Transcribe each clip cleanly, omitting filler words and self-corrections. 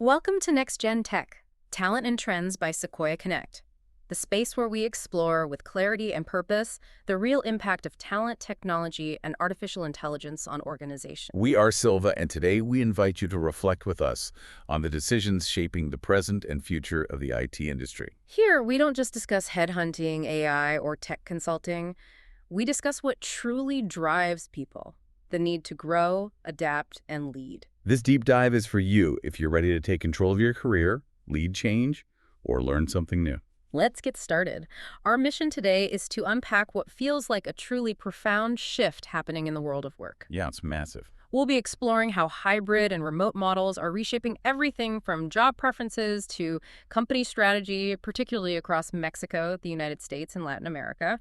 Welcome to Next Gen Tech, Talent and Trends by Sequoia Connect, the space where we explore with clarity and purpose the real impact of talent, technology, and artificial intelligence on organizations. We are Silva, and today we invite you to reflect with us on the decisions shaping the present and future of the IT industry. Here, we don't just discuss headhunting, AI, or tech consulting. We discuss what truly drives people, the need to grow, adapt, and lead. This deep dive is for you if you're ready to take control of your career, lead change, or learn something new. Let's get started. Our mission today is to unpack what feels like a truly profound shift happening in the world of work. Yeah, it's massive. We'll be exploring how hybrid and remote models are reshaping everything from job preferences to company strategy, particularly across Mexico, the United States, and Latin America.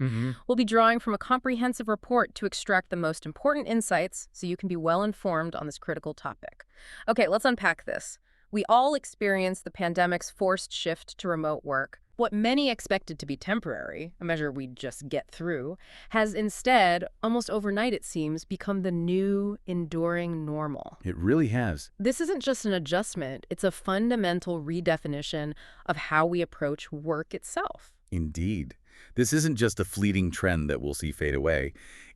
We'll be drawing from a comprehensive report to extract the most important insights so you can be well informed on this critical topic. Okay, let's unpack this. We all experienced the pandemic's forced shift to remote work. What many expected to be temporary, a measure we'd just get through, has instead, almost overnight it seems, become the new, enduring normal. It really has. This isn't just an adjustment, it's a fundamental redefinition of how we approach work itself. Indeed. This isn't just a fleeting trend that we'll see fade away.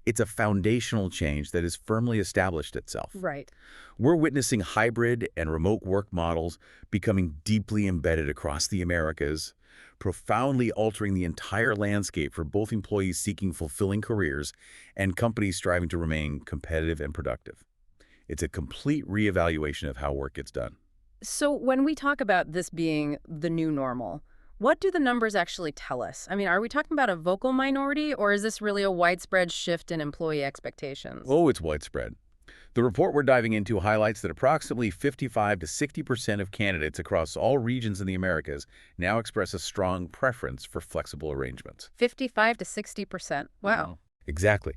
It's a foundational change that has firmly established itself. Right. We're witnessing hybrid and remote work models becoming deeply embedded across the Americas, profoundly altering the entire landscape for both employees seeking fulfilling careers and companies striving to remain competitive and productive. It's a complete reevaluation of how work gets done. So when we talk about this being the new normal, what do the numbers actually tell us? I mean, are we talking about a vocal minority, or is this really a widespread shift in employee expectations? Oh, it's widespread. The report we're diving into highlights that approximately 55 to 60% of candidates across all regions in the Americas now express a strong preference for flexible arrangements. 55 to 60%. Wow. Exactly.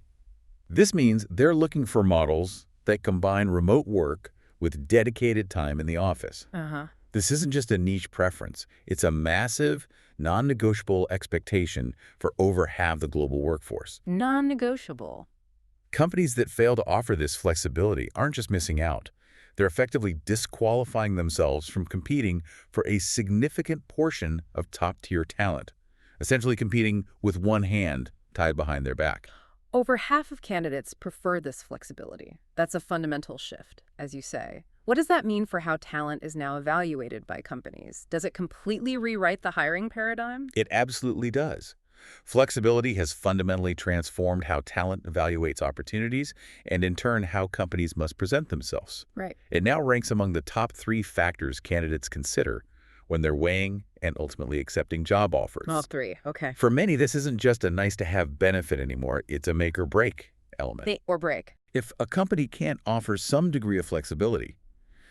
This means they're looking for models that combine remote work with dedicated time in the office. This isn't just a niche preference. It's a massive, non-negotiable expectation for over half the global workforce. Non-negotiable. Companies that fail to offer this flexibility aren't just missing out. They're effectively disqualifying themselves from competing for a significant portion of top-tier talent, essentially competing with one hand tied behind their back. Over half of candidates prefer this flexibility. That's a fundamental shift, as you say. What does that mean for how talent is now evaluated by companies? Does it completely rewrite the hiring paradigm? It absolutely does. Flexibility has fundamentally transformed how talent evaluates opportunities and, in turn, how companies must present themselves. Right. It now ranks among the top 3 factors candidates consider when they're weighing and ultimately accepting job offers. All 3, okay. For many, this isn't just a nice-to-have benefit anymore. It's a make-or-break element. Or break. If a company can't offer some degree of flexibility,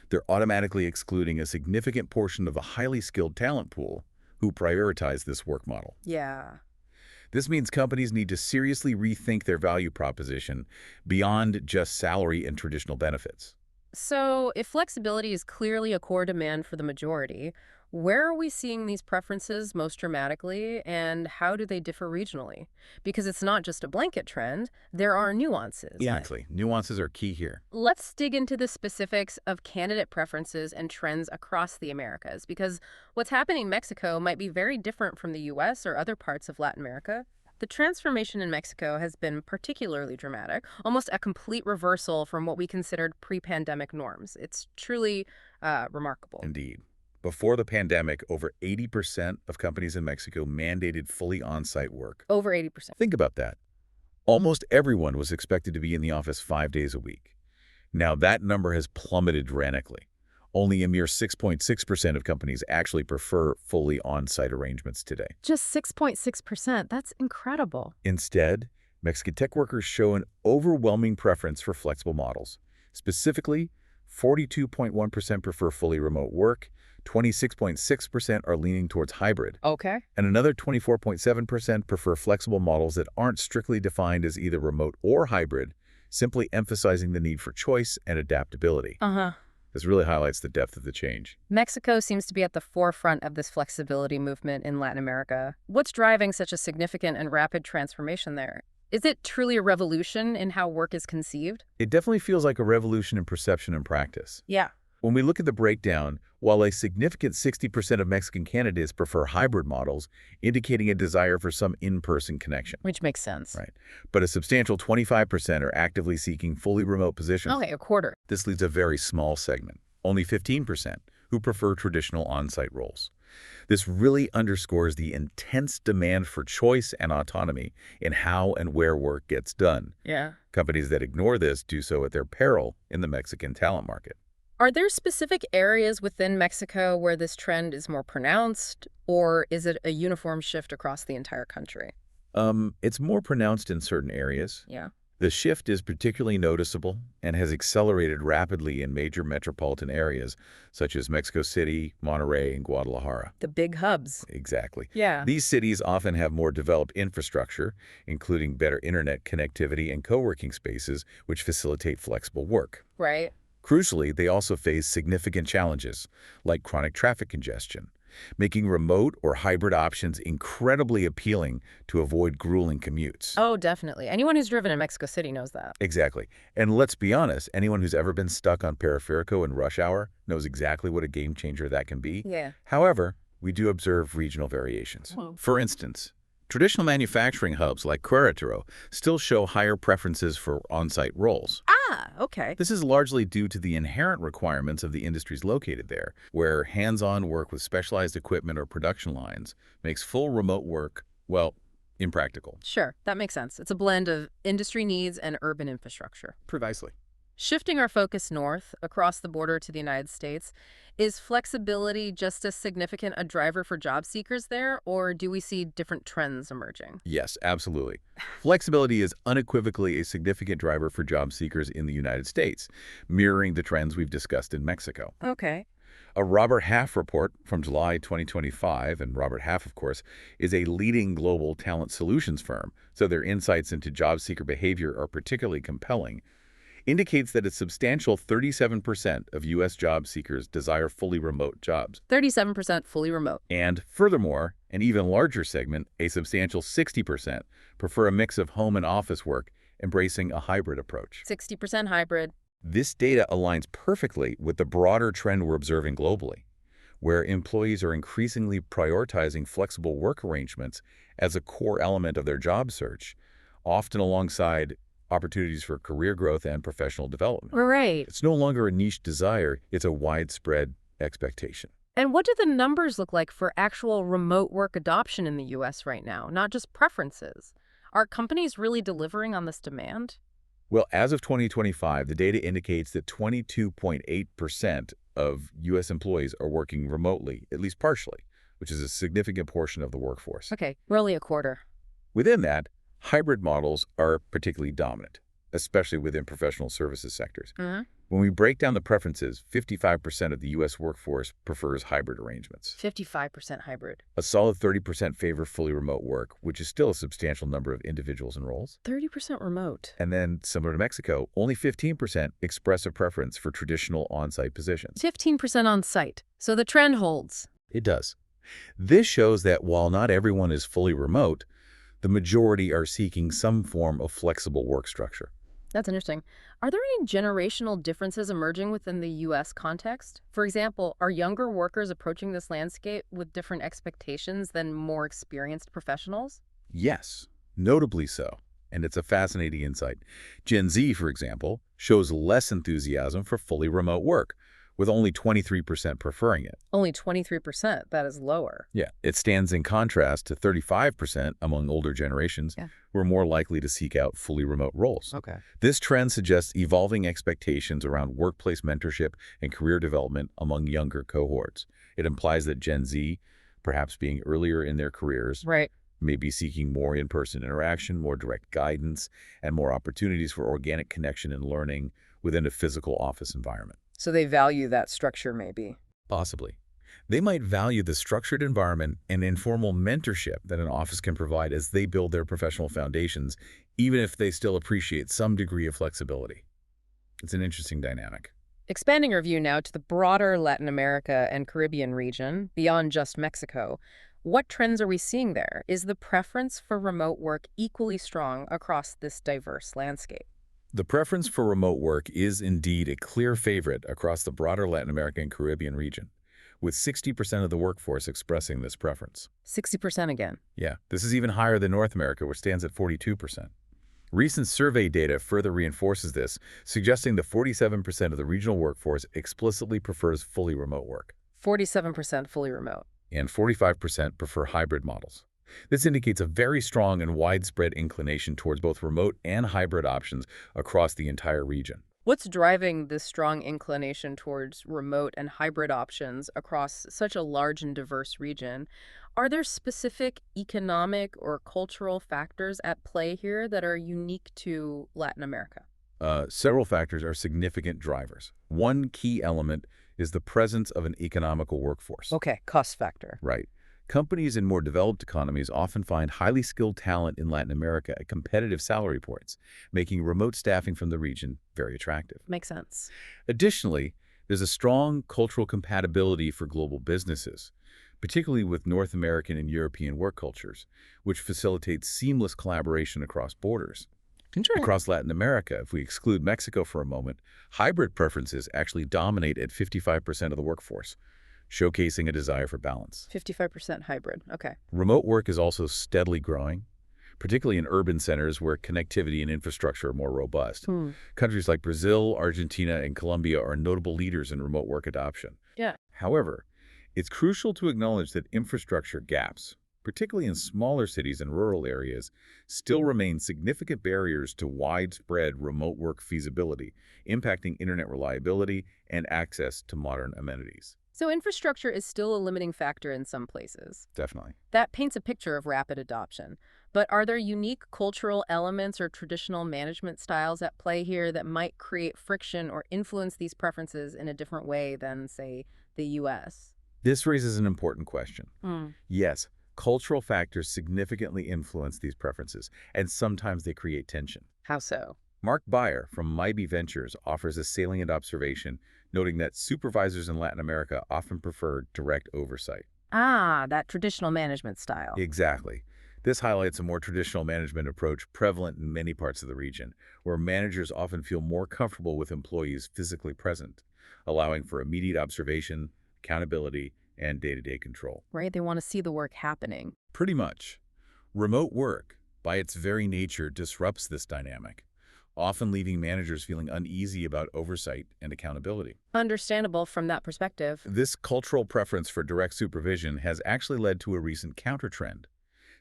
they're automatically excluding a significant portion of a highly skilled talent pool who prioritize this work model. Yeah. This means companies need to seriously rethink their value proposition beyond just salary and traditional benefits. So if flexibility is clearly a core demand for the majority, where are we seeing these preferences most dramatically, and how do they differ regionally? Because it's not just a blanket trend, there are nuances. Exactly. Nuances are key here. Let's dig into the specifics of candidate preferences and trends across the Americas, because what's happening in Mexico might be very different from the US or other parts of Latin America. The transformation in Mexico has been particularly dramatic, almost a complete reversal from what we considered pre-pandemic norms. It's truly remarkable. Indeed. Before the pandemic, over 80% of companies in Mexico mandated fully on-site work. Over 80%. Think about that. Almost everyone was expected to be in the office 5 days a week. Now that number has plummeted dramatically. Only a mere 6.6% of companies actually prefer fully on-site arrangements today. Just 6.6%. That's incredible. Instead, Mexican tech workers show an overwhelming preference for flexible models. Specifically, 42.1% prefer fully remote work, 26.6% are leaning towards hybrid, Okay. and another 24.7% prefer flexible models that aren't strictly defined as either remote or hybrid, simply emphasizing the need for choice and adaptability. This really highlights the depth of the change. Mexico seems to be at the forefront of this flexibility movement in Latin America. What's driving such a significant and rapid transformation there? Is it truly a revolution in how work is conceived? It definitely feels like a revolution in perception and practice. Yeah. When we look at the breakdown, while a significant 60% of Mexican candidates prefer hybrid models, indicating a desire for some in-person connection, Which makes sense. right? But a substantial 25% are actively seeking fully remote positions. Okay, a quarter. This leaves a very small segment, only 15%, who prefer traditional on-site roles. This really underscores the intense demand for choice and autonomy in how and where work gets done. Yeah. Companies that ignore this do so at their peril in the Mexican talent market. Are there specific areas within Mexico where this trend is more pronounced, or is it a uniform shift across the entire country? It's more pronounced in certain areas. Yeah. The shift is particularly noticeable and has accelerated rapidly in major metropolitan areas such as Mexico City, Monterrey, and Guadalajara. The big hubs. Exactly. Yeah. These cities often have more developed infrastructure, including better internet connectivity and co-working spaces, which facilitate flexible work. Right. Crucially, they also face significant challenges, like chronic traffic congestion, making remote or hybrid options incredibly appealing to avoid grueling commutes. Oh, definitely. Anyone who's driven in Mexico City knows that. Exactly. And let's be honest, anyone who's ever been stuck on Periférico in rush hour knows exactly what a game changer that can be. Yeah. However, we do observe regional variations. Oh. For instance, traditional manufacturing hubs like Querétaro still show higher preferences for on-site roles. Ah, okay. This is largely due to the inherent requirements of the industries located there, where hands-on work with specialized equipment or production lines makes full remote work, well, impractical. Sure, that makes sense. It's a blend of industry needs and urban infrastructure. Precisely. Shifting our focus north, across the border to the United States, is flexibility just as significant a driver for job seekers there, or do we see different trends emerging? Yes, absolutely. Flexibility is unequivocally a significant driver for job seekers in the United States, mirroring the trends we've discussed in Mexico. Okay. A Robert Half report from July 2025, and Robert Half, of course, is a leading global talent solutions firm, so their insights into job seeker behavior are particularly compelling, indicates that a substantial 37% of U.S. job seekers desire fully remote jobs. 37% fully remote. And furthermore, an even larger segment, a substantial 60%, prefer a mix of home and office work, embracing a hybrid approach. 60% hybrid. This data aligns perfectly with the broader trend we're observing globally, where employees are increasingly prioritizing flexible work arrangements as a core element of their job search, often alongside opportunities for career growth and professional development. Right. It's no longer a niche desire, it's a widespread expectation. And what do the numbers look like for actual remote work adoption in the U.S. right now, not just preferences? Are companies really delivering on this demand? Well, as of 2025, the data indicates that 22.8% of U.S. employees are working remotely, at least partially, which is a significant portion of the workforce. Okay, roughly a quarter. Within that, hybrid models are particularly dominant, especially within professional services sectors. Mm-hmm. When we break down the preferences, 55% of the U.S. workforce prefers hybrid arrangements. 55% hybrid. A solid 30% favor fully remote work, which is still a substantial number of individuals and roles. 30% remote. And then, similar to Mexico, only 15% express a preference for traditional on-site positions. 15% on site. So the trend holds. It does. This shows that while not everyone is fully remote, the majority are seeking some form of flexible work structure. That's interesting. Are there any generational differences emerging within the U.S. context? For example, are younger workers approaching this landscape with different expectations than more experienced professionals? Yes, notably so. And it's a fascinating insight. Gen Z, for example, shows less enthusiasm for fully remote work, with only 23% preferring it. Only 23%. That is lower. Yeah, it stands in contrast to 35% among older generations who are more likely to seek out fully remote roles. Okay. This trend suggests evolving expectations around workplace mentorship and career development among younger cohorts. It implies that Gen Z, perhaps being earlier in their careers, Right. may be seeking more in-person interaction, more direct guidance, and more opportunities for organic connection and learning within a physical office environment. So they value that structure, maybe. Possibly. They might value the structured environment and informal mentorship that an office can provide as they build their professional foundations, even if they still appreciate some degree of flexibility. It's an interesting dynamic. Expanding our view now to the broader Latin America and Caribbean region, beyond just Mexico, what trends are we seeing there? Is the preference for remote work equally strong across this diverse landscape? The preference for remote work is indeed a clear favorite across the broader Latin America and Caribbean region, with 60% of the workforce expressing this preference. 60% again. Yeah, this is even higher than North America, which stands at 42%. Recent survey data further reinforces this, suggesting that 47% of the regional workforce explicitly prefers fully remote work, 47% fully remote. and 45% prefer hybrid models. This indicates a very strong and widespread inclination towards both remote and hybrid options across the entire region. What's driving this strong inclination towards remote and hybrid options across such a large and diverse region? Are there specific economic or cultural factors at play here that are unique to Latin America? Several factors are significant drivers. One key element is the presence of an economical workforce. Okay, cost factor. Right. Companies in more developed economies often find highly skilled talent in Latin America at competitive salary points, making remote staffing from the region very attractive. Makes sense. Additionally, there's a strong cultural compatibility for global businesses, particularly with North American and European work cultures, which facilitates seamless collaboration across borders. Across Latin America, if we exclude Mexico for a moment, hybrid preferences actually dominate at 55% of the workforce, showcasing a desire for balance. 55% hybrid. Okay. Remote work is also steadily growing, particularly in urban centers where connectivity and infrastructure are more robust. Countries like Brazil, Argentina, and Colombia are notable leaders in remote work adoption. Yeah. However, it's crucial to acknowledge that infrastructure gaps, particularly in smaller cities and rural areas, still remain significant barriers to widespread remote work feasibility, impacting internet reliability and access to modern amenities. So infrastructure is still a limiting factor in some places. Definitely. That paints a picture of rapid adoption. But are there unique cultural elements or traditional management styles at play here that might create friction or influence these preferences in a different way than, say, the U.S.? This raises an important question. Hmm. Yes, cultural factors significantly influence these preferences, and sometimes they create tension. How so? Mark Beyer from Maybe Ventures offers a salient observation, noting that supervisors in Latin America often prefer direct oversight. Ah, that traditional management style. Exactly. This highlights a more traditional management approach prevalent in many parts of the region, where managers often feel more comfortable with employees physically present, allowing for immediate observation, accountability, and day-to-day control. Right? They want to see the work happening. Pretty much. Remote work, by its very nature, disrupts this dynamic, often leaving managers feeling uneasy about oversight and accountability. Understandable from that perspective. This cultural preference for direct supervision has actually led to a recent counter-trend.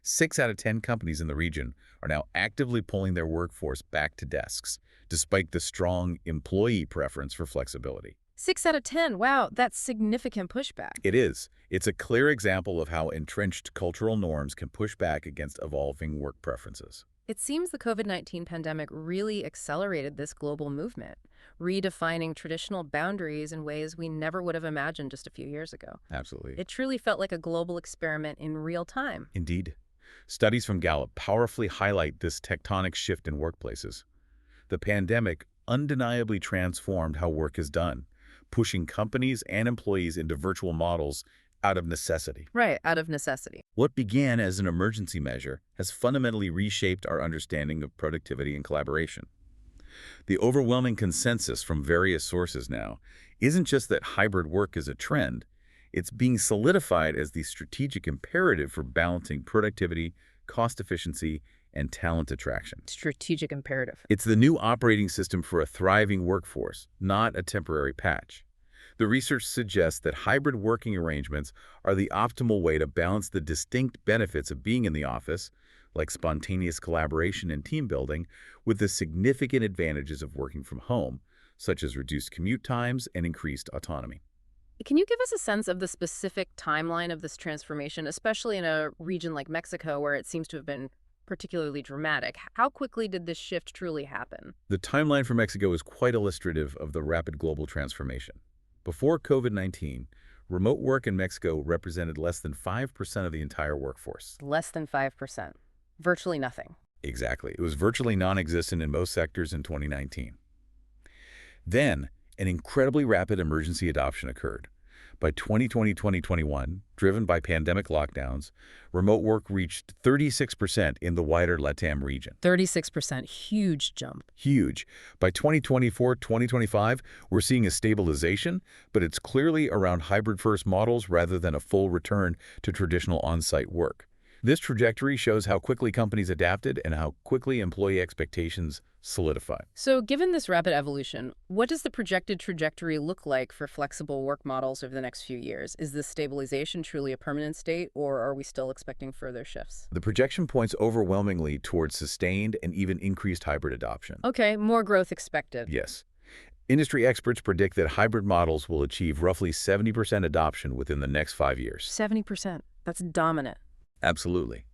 6 out of 10 companies in the region are now actively pulling their workforce back to desks, despite the strong employee preference for flexibility. 6 out of 10. Wow, that's significant pushback. It is. It's a clear example of how entrenched cultural norms can push back against evolving work preferences. It seems the COVID-19 pandemic really accelerated this global movement, redefining traditional boundaries in ways we never would have imagined just a few years ago. Absolutely. It truly felt like a global experiment in real time. Indeed. Studies from Gallup powerfully highlight this tectonic shift in workplaces. The pandemic undeniably transformed how work is done, pushing companies and employees into virtual models out of necessity. Right, out of necessity. What began as an emergency measure has fundamentally reshaped our understanding of productivity and collaboration. The overwhelming consensus from various sources now isn't just that hybrid work is a trend, it's being solidified as the strategic imperative for balancing productivity, cost efficiency, and talent attraction. Strategic imperative. It's the new operating system for a thriving workforce, not a temporary patch. The research suggests that hybrid working arrangements are the optimal way to balance the distinct benefits of being in the office, like spontaneous collaboration and team building, with the significant advantages of working from home, such as reduced commute times and increased autonomy. Can you give us a sense of the specific timeline of this transformation, especially in a region like Mexico, where it seems to have been particularly dramatic? How quickly did this shift truly happen? The timeline for Mexico is quite illustrative of the rapid global transformation. Before COVID-19, remote work in Mexico represented less than 5% of the entire workforce. Less than 5%. Virtually nothing. Exactly. It was virtually non-existent in most sectors in 2019. Then, an incredibly rapid emergency adoption occurred. By 2020-2021, driven by pandemic lockdowns, remote work reached 36% in the wider LATAM region. 36%, huge jump. Huge. By 2024-2025, we're seeing a stabilization, but it's clearly around hybrid-first models rather than a full return to traditional on-site work. This trajectory shows how quickly companies adapted and how quickly employee expectations solidified. So given this rapid evolution, what does the projected trajectory look like for flexible work models over the next few years? Is this stabilization truly a permanent state, or are we still expecting further shifts? The projection points overwhelmingly towards sustained and even increased hybrid adoption. Okay, more growth expected. Yes. Industry experts predict that hybrid models will achieve roughly 70% adoption within the next 5 years. 70%. That's dominant. Absolutely.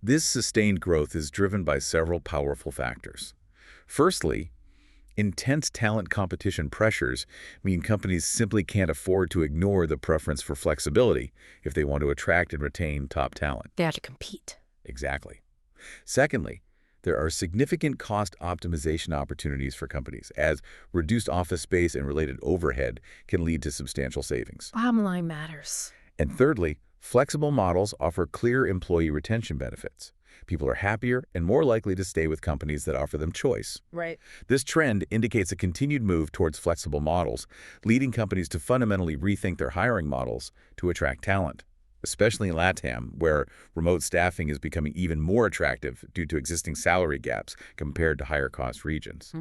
This sustained growth is driven by several powerful factors. Firstly, intense talent competition pressures mean companies simply can't afford to ignore the preference for flexibility if they want to attract and retain top talent. They have to compete. Exactly. Secondly, there are significant cost optimization opportunities for companies, as reduced office space and related overhead can lead to substantial savings. Bottom line matters. And thirdly, flexible models offer clear employee retention benefits. People are happier and more likely to stay with companies that offer them choice. Right. This trend indicates a continued move towards flexible models, leading companies to fundamentally rethink their hiring models to attract talent, especially in LATAM, where remote staffing is becoming even more attractive due to existing salary gaps compared to higher-cost regions.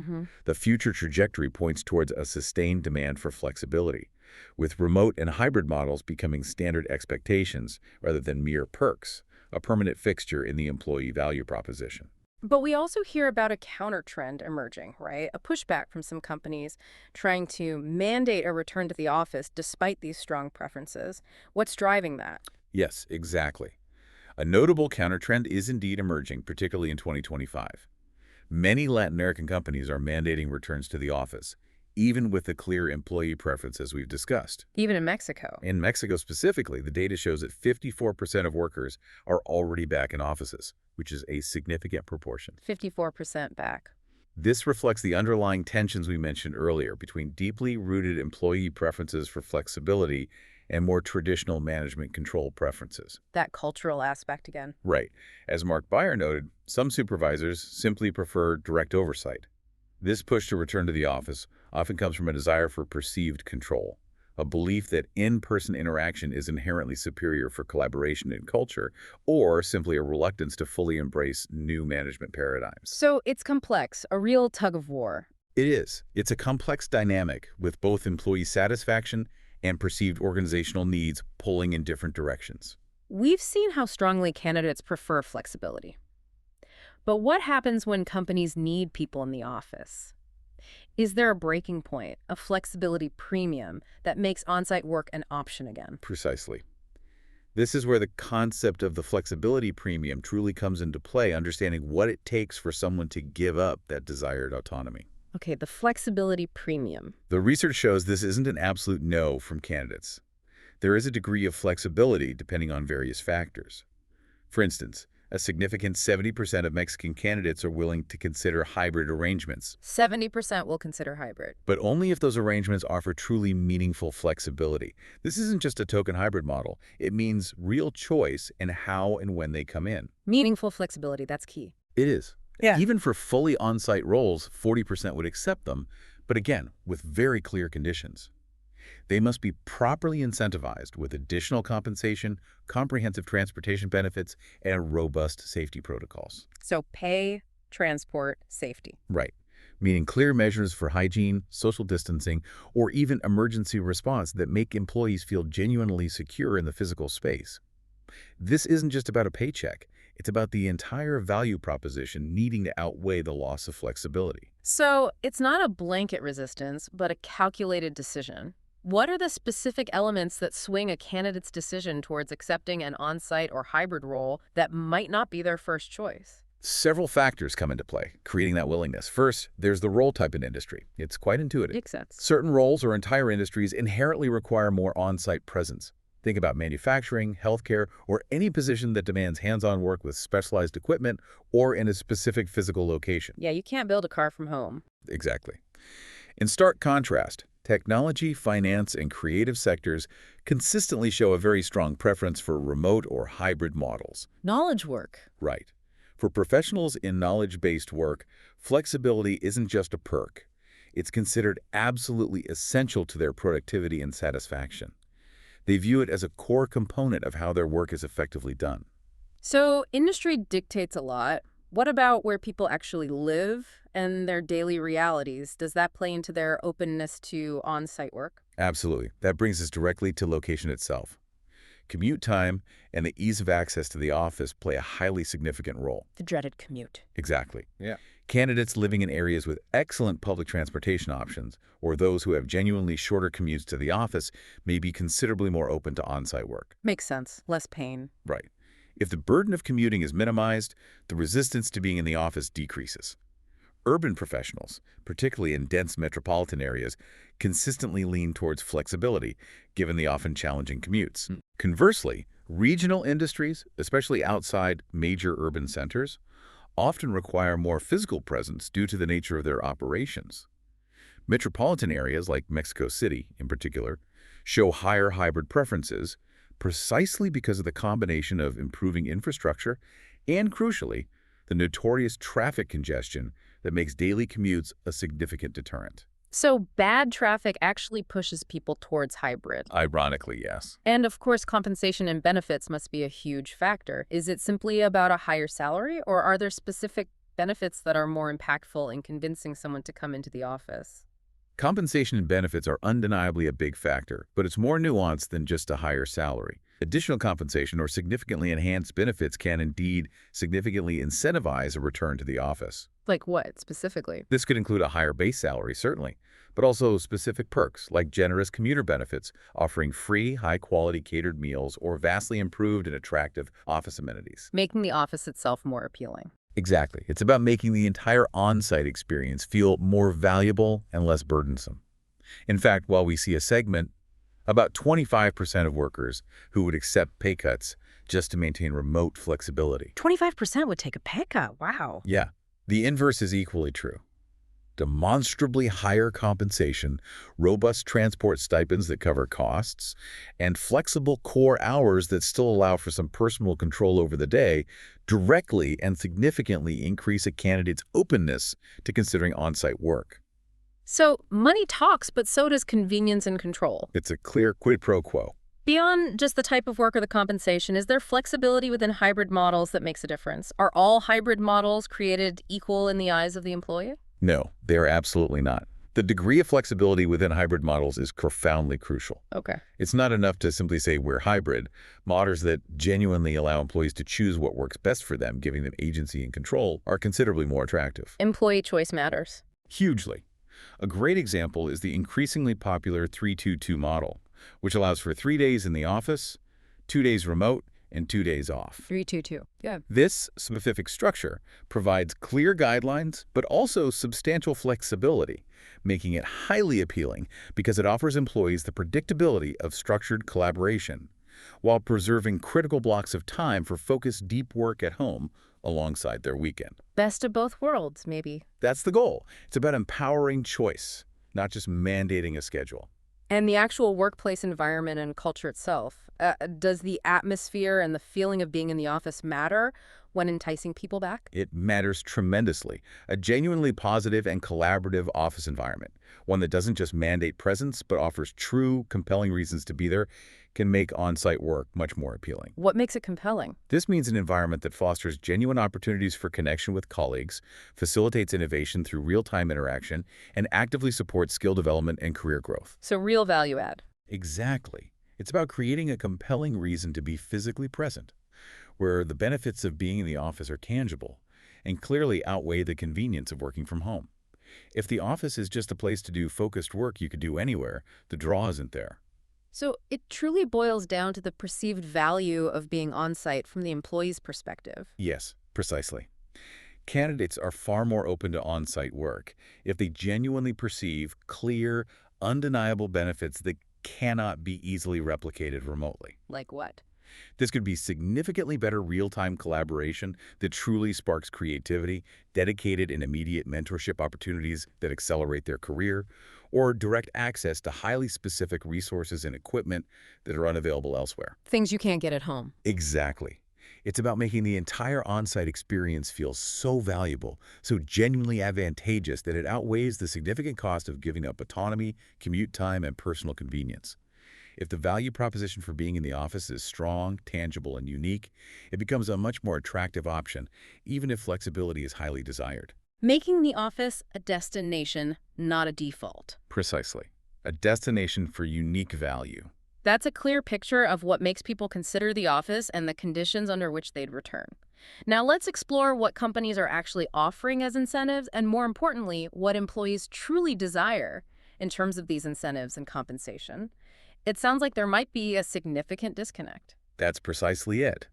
The future trajectory points towards a sustained demand for flexibility, with remote and hybrid models becoming standard expectations rather than mere perks, a permanent fixture in the employee value proposition. But we also hear about a counter trend emerging, right? A pushback from some companies trying to mandate a return to the office despite these strong preferences. What's driving that? Yes, exactly. A notable countertrend is indeed emerging, particularly in 2025. Many Latin American companies are mandating returns to the office, even with the clear employee preferences we've discussed. Even in Mexico. In Mexico specifically, the data shows that 54% of workers are already back in offices, which is a significant proportion. 54% back. This reflects the underlying tensions we mentioned earlier between deeply rooted employee preferences for flexibility and more traditional management control preferences. That cultural aspect again. Right. As Mark Beyer noted, some supervisors simply prefer direct oversight. This push to return to the office often comes from a desire for perceived control, a belief that in-person interaction is inherently superior for collaboration and culture, or simply a reluctance to fully embrace new management paradigms. So it's complex, a real tug of war. It is. It's a complex dynamic with both employee satisfaction and perceived organizational needs pulling in different directions. We've seen how strongly candidates prefer flexibility. But what happens when companies need people in the office? Is there a breaking point, a flexibility premium that makes on-site work an option again? Precisely. This is where the concept of the flexibility premium truly comes into play, understanding what it takes for someone to give up that desired autonomy. Okay, the flexibility premium. The research shows this isn't an absolute no from candidates. There is a degree of flexibility depending on various factors. For instance, a significant 70% of Mexican candidates are willing to consider hybrid arrangements. 70% will consider hybrid. But only if those arrangements offer truly meaningful flexibility. This isn't just a token hybrid model. It means real choice in how and when they come in. Meaningful flexibility, that's key. It is. Yeah. Even for fully on-site roles, 40% would accept them, but again, with very clear conditions. They must be properly incentivized with additional compensation, comprehensive transportation benefits, and robust safety protocols. So pay, transport, safety. Right. Meaning clear measures for hygiene, social distancing, or even emergency response that make employees feel genuinely secure in the physical space. This isn't just about a paycheck. It's about the entire value proposition needing to outweigh the loss of flexibility. So it's not a blanket resistance, but a calculated decision. What are the specific elements that swing a candidate's decision towards accepting an on-site or hybrid role that might not be their first choice? Several factors come into play, creating that willingness. First, there's the role type in industry. It's quite intuitive. Makes sense. Certain roles or entire industries inherently require more on-site presence. Think about manufacturing, healthcare, or any position that demands hands-on work with specialized equipment or in a specific physical location. Yeah, you can't build a car from home. Exactly. In stark contrast, technology, finance, and creative sectors consistently show a very strong preference for remote or hybrid models. Knowledge work. Right. For professionals in knowledge-based work, flexibility isn't just a perk. It's considered absolutely essential to their productivity and satisfaction. They view it as a core component of how their work is effectively done. So industry dictates a lot. What about where people actually live and their daily realities? Does that play into their openness to on-site work? Absolutely. That brings us directly to location itself. Commute time and the ease of access to the office play a highly significant role. The dreaded commute. Exactly. Yeah. Candidates living in areas with excellent public transportation options, or those who have genuinely shorter commutes to the office, may be considerably more open to on-site work. Makes sense. Less pain. Right. If the burden of commuting is minimized, the resistance to being in the office decreases. Urban professionals, particularly in dense metropolitan areas, consistently lean towards flexibility, given the often challenging commutes. Conversely, regional industries, especially outside major urban centers, often require more physical presence due to the nature of their operations. Metropolitan areas, like Mexico City in particular, show higher hybrid preferences precisely because of the combination of improving infrastructure and, crucially, the notorious traffic congestion that makes daily commutes a significant deterrent. So bad traffic actually pushes people towards hybrid. Ironically, yes. And of course, compensation and benefits must be a huge factor. Is it simply about a higher salary, or are there specific benefits that are more impactful in convincing someone to come into the office? Compensation and benefits are undeniably a big factor, but it's more nuanced than just a higher salary. Additional compensation or significantly enhanced benefits can indeed significantly incentivize a return to the office. Like what, specifically? This could include a higher base salary, certainly, but also specific perks like generous commuter benefits, offering free, high-quality catered meals or vastly improved and attractive office amenities. Making the office itself more appealing. Exactly. It's about making the entire on-site experience feel more valuable and less burdensome. In fact, while we see a segment, about 25% of workers who would accept pay cuts just to maintain remote flexibility. 25% would take a pay cut. Wow. Yeah, the inverse is equally true. Demonstrably higher compensation, robust transport stipends that cover costs, and flexible core hours that still allow for some personal control over the day directly and significantly increase a candidate's openness to considering on-site work. So money talks, but so does convenience and control. It's a clear quid pro quo. Beyond just the type of work or the compensation, is there flexibility within hybrid models that makes a difference? Are all hybrid models created equal in the eyes of the employee? No, they are absolutely not. The degree of flexibility within hybrid models is profoundly crucial. Okay. It's not enough to simply say we're hybrid. Models that genuinely allow employees to choose what works best for them, giving them agency and control, are considerably more attractive. Employee choice matters. Hugely. A great example is the increasingly popular 3-2-2 model, which allows for 3 days in the office, 2 days remote, and 2 days off. 3-2-2. Yeah. This specific structure provides clear guidelines, but also substantial flexibility, making it highly appealing because it offers employees the predictability of structured collaboration, while preserving critical blocks of time for focused deep work at home alongside their weekend. Best of both worlds, maybe. That's the goal. It's about empowering choice, not just mandating a schedule. And the actual workplace environment and culture itself, does the atmosphere and the feeling of being in the office matter when enticing people back? It matters tremendously. A genuinely positive and collaborative office environment, one that doesn't just mandate presence but offers true, compelling reasons to be there, can make on-site work much more appealing. What makes it compelling? This means an environment that fosters genuine opportunities for connection with colleagues, facilitates innovation through real-time interaction, and actively supports skill development and career growth. So real value add. Exactly. It's about creating a compelling reason to be physically present, where the benefits of being in the office are tangible and clearly outweigh the convenience of working from home. If the office is just a place to do focused work you could do anywhere, the draw isn't there. So it truly boils down to the perceived value of being on-site from the employee's perspective. Yes, precisely. Candidates are far more open to on-site work if they genuinely perceive clear, undeniable benefits that cannot be easily replicated remotely. Like what? This could be significantly better real-time collaboration that truly sparks creativity, dedicated and immediate mentorship opportunities that accelerate their career, or direct access to highly specific resources and equipment that are unavailable elsewhere. Things you can't get at home. Exactly. It's about making the entire on-site experience feel so valuable, so genuinely advantageous that it outweighs the significant cost of giving up autonomy, commute time, and personal convenience. If the value proposition for being in the office is strong, tangible, and unique, it becomes a much more attractive option, even if flexibility is highly desired. Making the office a destination, not a default. Precisely. A destination for unique value. That's a clear picture of what makes people consider the office and the conditions under which they'd return. Now let's explore what companies are actually offering as incentives and, more importantly, what employees truly desire in terms of these incentives and compensation. It sounds like there might be a significant disconnect. That's precisely it.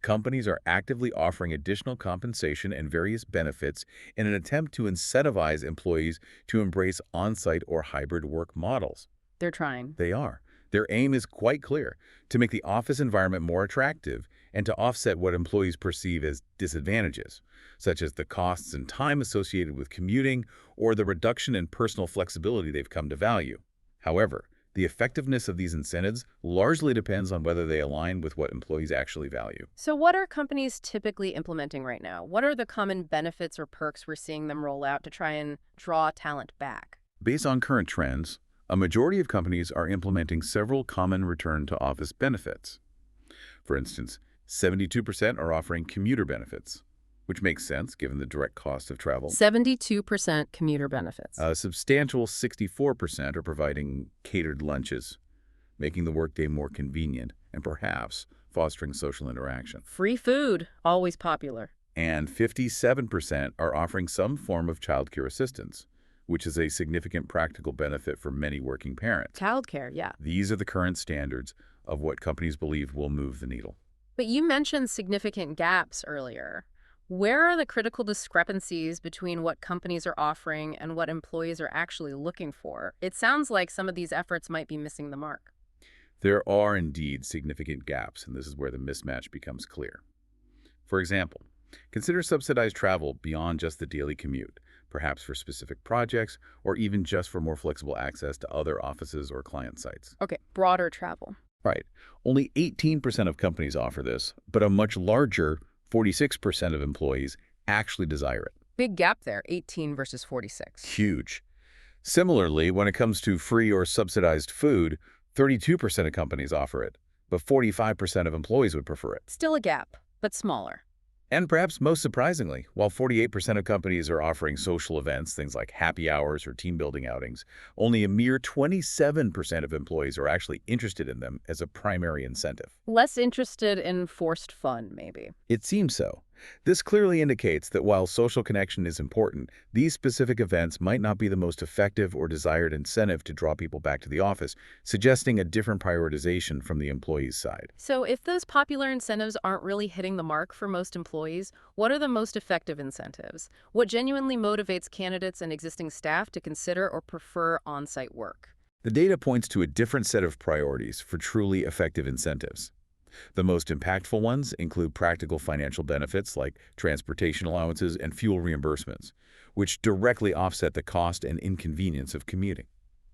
Companies are actively offering additional compensation and various benefits in an attempt to incentivize employees to embrace on-site or hybrid work models. They're trying. They are. Their aim is quite clear: to make the office environment more attractive and to offset what employees perceive as disadvantages, such as the costs and time associated with commuting or the reduction in personal flexibility they've come to value. However, the effectiveness of these incentives largely depends on whether they align with what employees actually value. So what are companies typically implementing right now? What are the common benefits or perks we're seeing them roll out to try and draw talent back? Based on current trends, a majority of companies are implementing several common return-to-office benefits. For instance, 72% are offering commuter benefits, which makes sense given the direct cost of travel. 72% commuter benefits. A substantial 64% are providing catered lunches, making the workday more convenient and perhaps fostering social interaction. Free food, always popular. And 57% are offering some form of childcare assistance, which is a significant practical benefit for many working parents. Childcare, yeah. These are the current standards of what companies believe will move the needle. But you mentioned significant gaps earlier. Where are the critical discrepancies between what companies are offering and what employees are actually looking for? It sounds like some of these efforts might be missing the mark. There are indeed significant gaps, and this is where the mismatch becomes clear. For example, consider subsidized travel beyond just the daily commute, perhaps for specific projects or even just for more flexible access to other offices or client sites. Okay, broader travel. Right. Only 18% of companies offer this, but a much larger 46% of employees actually desire it. Big gap there, 18 versus 46. Huge. Similarly, when it comes to free or subsidized food, 32% of companies offer it, but 45% of employees would prefer it. Still a gap, but smaller. And perhaps most surprisingly, while 48% of companies are offering social events, things like happy hours or team-building outings, only a mere 27% of employees are actually interested in them as a primary incentive. Less interested in forced fun, maybe. It seems so. This clearly indicates that while social connection is important, these specific events might not be the most effective or desired incentive to draw people back to the office, suggesting a different prioritization from the employee's side. So if those popular incentives aren't really hitting the mark for most employees, what are the most effective incentives? What genuinely motivates candidates and existing staff to consider or prefer on-site work? The data points to a different set of priorities for truly effective incentives. The most impactful ones include practical financial benefits like transportation allowances and fuel reimbursements, which directly offset the cost and inconvenience of commuting.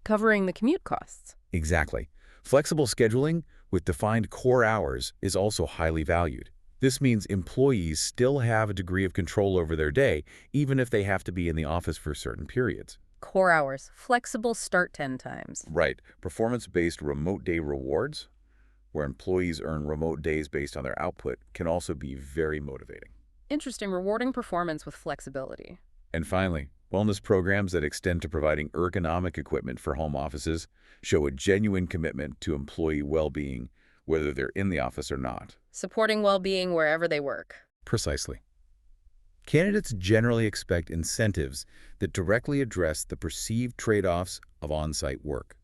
Covering the commute costs. Exactly. Flexible scheduling with defined core hours is also highly valued. This means employees still have a degree of control over their day, even if they have to be in the office for certain periods. Core hours, flexible start 10 times. Right. Performance-based remote day rewards, where employees earn remote days based on their output, can also be very motivating. Interesting, rewarding performance with flexibility. And finally, wellness programs that extend to providing ergonomic equipment for home offices show a genuine commitment to employee well-being, whether they're in the office or not. Supporting well-being wherever they work. Precisely. Candidates generally expect incentives that directly address the perceived trade-offs of on-site work.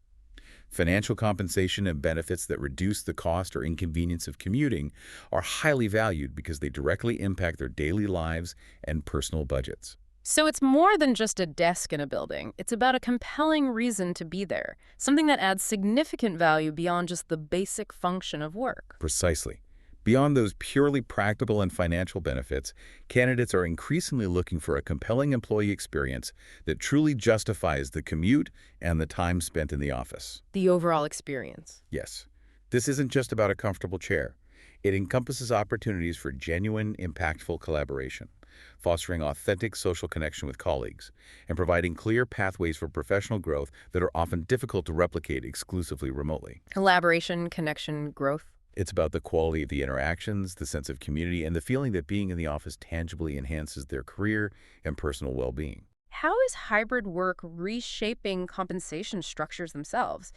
Financial compensation and benefits that reduce the cost or inconvenience of commuting are highly valued because they directly impact their daily lives and personal budgets. So it's more than just a desk in a building. It's about a compelling reason to be there, something that adds significant value beyond just the basic function of work. Precisely. Beyond those purely practical and financial benefits, candidates are increasingly looking for a compelling employee experience that truly justifies the commute and the time spent in the office. The overall experience. Yes, this isn't just about a comfortable chair. It encompasses opportunities for genuine, impactful collaboration, fostering authentic social connection with colleagues, and providing clear pathways for professional growth that are often difficult to replicate exclusively remotely. Collaboration, connection, growth. It's about the quality of the interactions, the sense of community, and the feeling that being in the office tangibly enhances their career and personal well-being. How is hybrid work reshaping compensation structures themselves?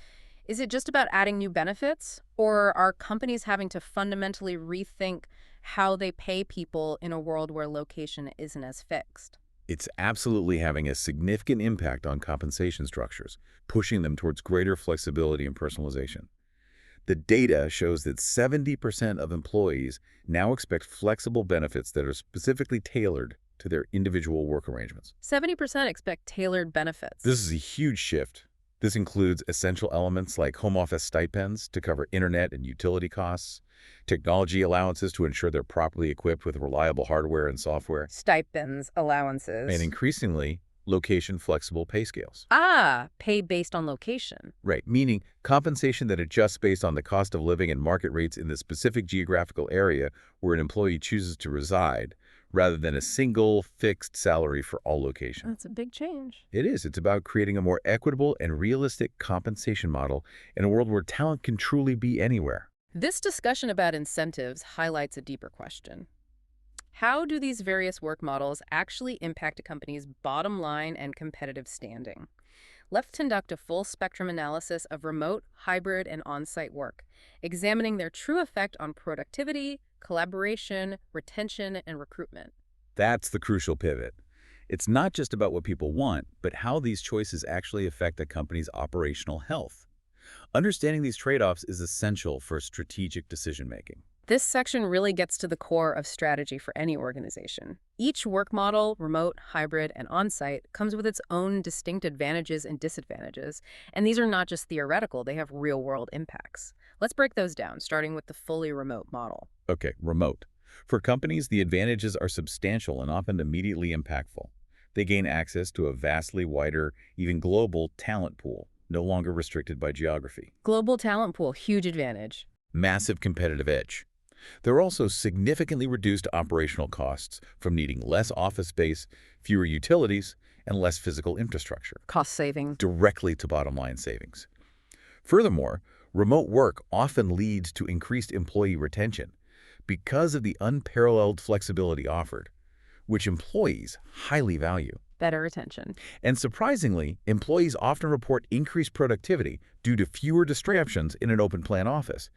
Is it just about adding new benefits, or are companies having to fundamentally rethink how they pay people in a world where location isn't as fixed? It's absolutely having a significant impact on compensation structures, pushing them towards greater flexibility and personalization. The data shows that 70% of employees now expect flexible benefits that are specifically tailored to their individual work arrangements. 70% expect tailored benefits. This is a huge shift. This includes essential elements like home office stipends to cover internet and utility costs, technology allowances to ensure they're properly equipped with reliable hardware and software, Stipends, allowances. and increasingly, location-flexible pay scales. Pay based on location. Right, meaning compensation that adjusts based on the cost of living and market rates in the specific geographical area where an employee chooses to reside, rather than a single, fixed salary for all locations. That's a big change. It is. It's about creating a more equitable and realistic compensation model in a world where talent can truly be anywhere. This discussion about incentives highlights a deeper question. How do these various work models actually impact a company's bottom line and competitive standing? Let's conduct a full spectrum analysis of remote, hybrid, and on-site work, examining their true effect on productivity, collaboration, retention, and recruitment. That's the crucial pivot. It's not just about what people want, but how these choices actually affect a company's operational health. Understanding these trade-offs is essential for strategic decision-making. This section really gets to the core of strategy for any organization. Each work model, remote, hybrid, and on-site, comes with its own distinct advantages and disadvantages, and these are not just theoretical, they have real-world impacts. Let's break those down, starting with the fully remote model. Okay, remote. For companies, the advantages are substantial and often immediately impactful. They gain access to a vastly wider, even global, talent pool, no longer restricted by geography. Global talent pool, huge advantage. Massive competitive edge. There are also significantly reduced operational costs from needing less office space, fewer utilities, and less physical infrastructure, Cost saving. directly to bottom-line savings. Furthermore, remote work often leads to increased employee retention because of the unparalleled flexibility offered, which employees highly value. Better retention. And surprisingly, employees often report increased productivity due to fewer distractions in an open-plan office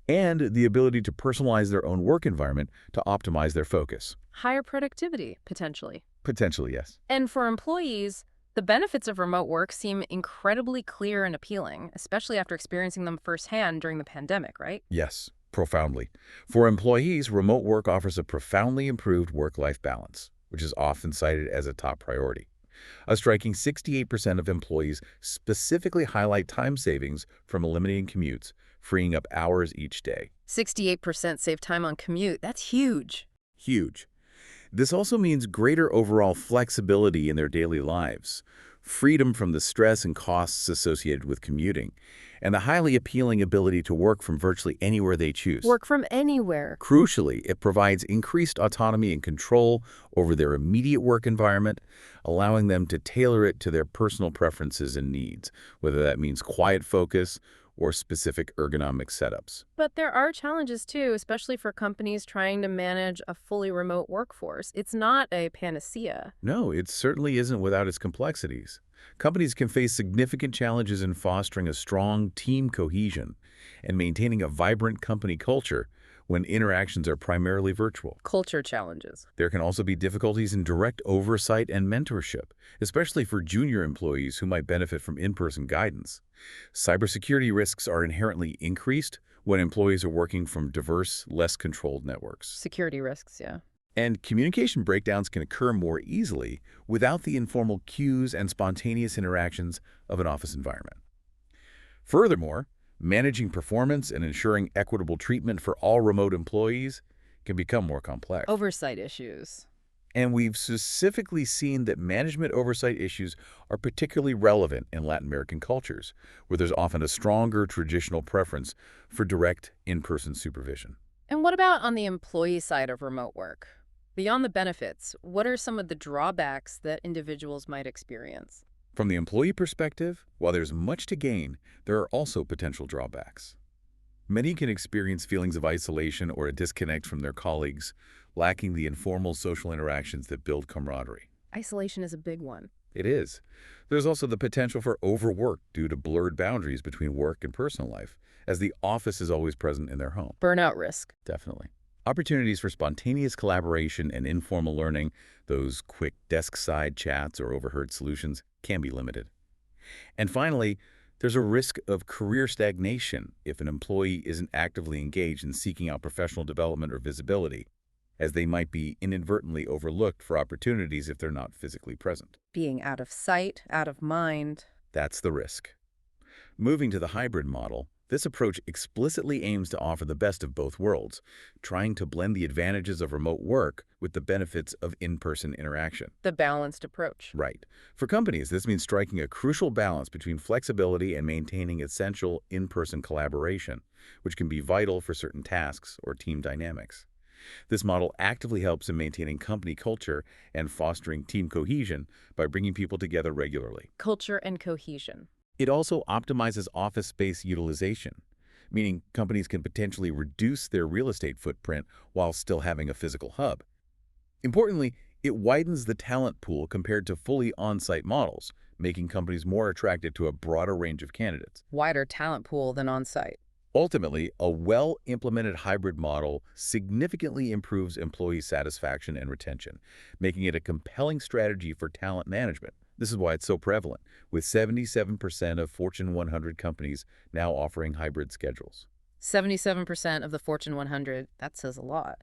and the ability to personalize their own work environment to optimize their focus. Higher productivity, potentially. Potentially, yes. And for employees, the benefits of remote work seem incredibly clear and appealing, especially after experiencing them firsthand during the pandemic, right? Yes, profoundly. For employees, remote work offers a profoundly improved work-life balance, which is often cited as a top priority. A striking 68% of employees specifically highlight time savings from eliminating commutes, freeing up hours each day. 68% save time on commute. That's huge. Huge. This also means greater overall flexibility in their daily lives, freedom from the stress and costs associated with commuting, and the highly appealing ability to work from virtually anywhere they choose. Work from anywhere. Crucially, it provides increased autonomy and control over their immediate work environment, allowing them to tailor it to their personal preferences and needs, whether that means quiet focus or specific ergonomic setups. But there are challenges too, especially for companies trying to manage a fully remote workforce. It's not a panacea. No, it certainly isn't without its complexities. Companies can face significant challenges in fostering a strong team cohesion and maintaining a vibrant company culture when interactions are primarily virtual. Culture challenges. There can also be difficulties in direct oversight and mentorship, especially for junior employees who might benefit from in-person guidance. Cybersecurity risks are inherently increased when employees are working from diverse, less controlled networks. Security risks, yeah. And communication breakdowns can occur more easily without the informal cues and spontaneous interactions of an office environment. Furthermore, Managing performance and ensuring equitable treatment for all remote employees can become more complex. Oversight issues. And we've specifically seen that management oversight issues are particularly relevant in Latin American cultures, where there's often a stronger traditional preference for direct in-person supervision. And what about on the employee side of remote work? Beyond the benefits, what are some of the drawbacks that individuals might experience? From the employee perspective, while there's much to gain, there are also potential drawbacks. Many can experience feelings of isolation or a disconnect from their colleagues, lacking the informal social interactions that build camaraderie. Isolation is a big one. It is. There's also the potential for overwork due to blurred boundaries between work and personal life, as the office is always present in their home. Burnout risk. Definitely. Opportunities for spontaneous collaboration and informal learning, those quick desk-side chats or overheard solutions, can be limited. And finally, there's a risk of career stagnation if an employee isn't actively engaged in seeking out professional development or visibility, as they might be inadvertently overlooked for opportunities if they're not physically present. Being out of sight, out of mind. That's the risk. Moving to the hybrid model, this approach explicitly aims to offer the best of both worlds, trying to blend the advantages of remote work with the benefits of in-person interaction. The balanced approach. Right. For companies, this means striking a crucial balance between flexibility and maintaining essential in-person collaboration, which can be vital for certain tasks or team dynamics. This model actively helps in maintaining company culture and fostering team cohesion by bringing people together regularly. Culture and cohesion. It also optimizes office space utilization, meaning companies can potentially reduce their real estate footprint while still having a physical hub. Importantly, it widens the talent pool compared to fully on-site models, making companies more attractive to a broader range of candidates. Wider talent pool than on-site. Ultimately, a well-implemented hybrid model significantly improves employee satisfaction and retention, making it a compelling strategy for talent management. This is why it's so prevalent, with 77% of Fortune 100 companies now offering hybrid schedules. 77% of the Fortune 100, that says a lot.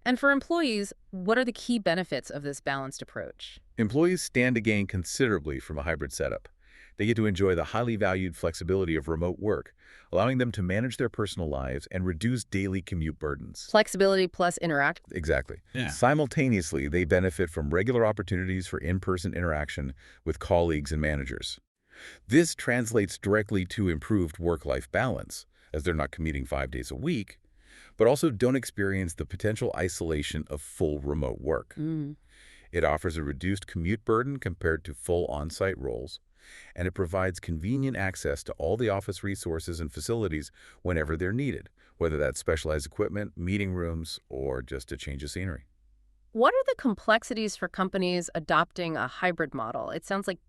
And for employees, what are the key benefits of this balanced approach? Employees stand to gain considerably from a hybrid setup. They get to enjoy the highly valued flexibility of remote work, allowing them to manage their personal lives and reduce daily commute burdens. Flexibility plus interact. Exactly. Yeah. Simultaneously, they benefit from regular opportunities for in-person interaction with colleagues and managers. This translates directly to improved work-life balance, as they're not commuting 5 days a week, but also don't experience the potential isolation of full remote work. It offers a reduced commute burden compared to full on-site roles, and it provides convenient access to all the office resources and facilities whenever they're needed, whether that's specialized equipment, meeting rooms, or just a change of scenery. What are the complexities for companies adopting a hybrid model? It sounds like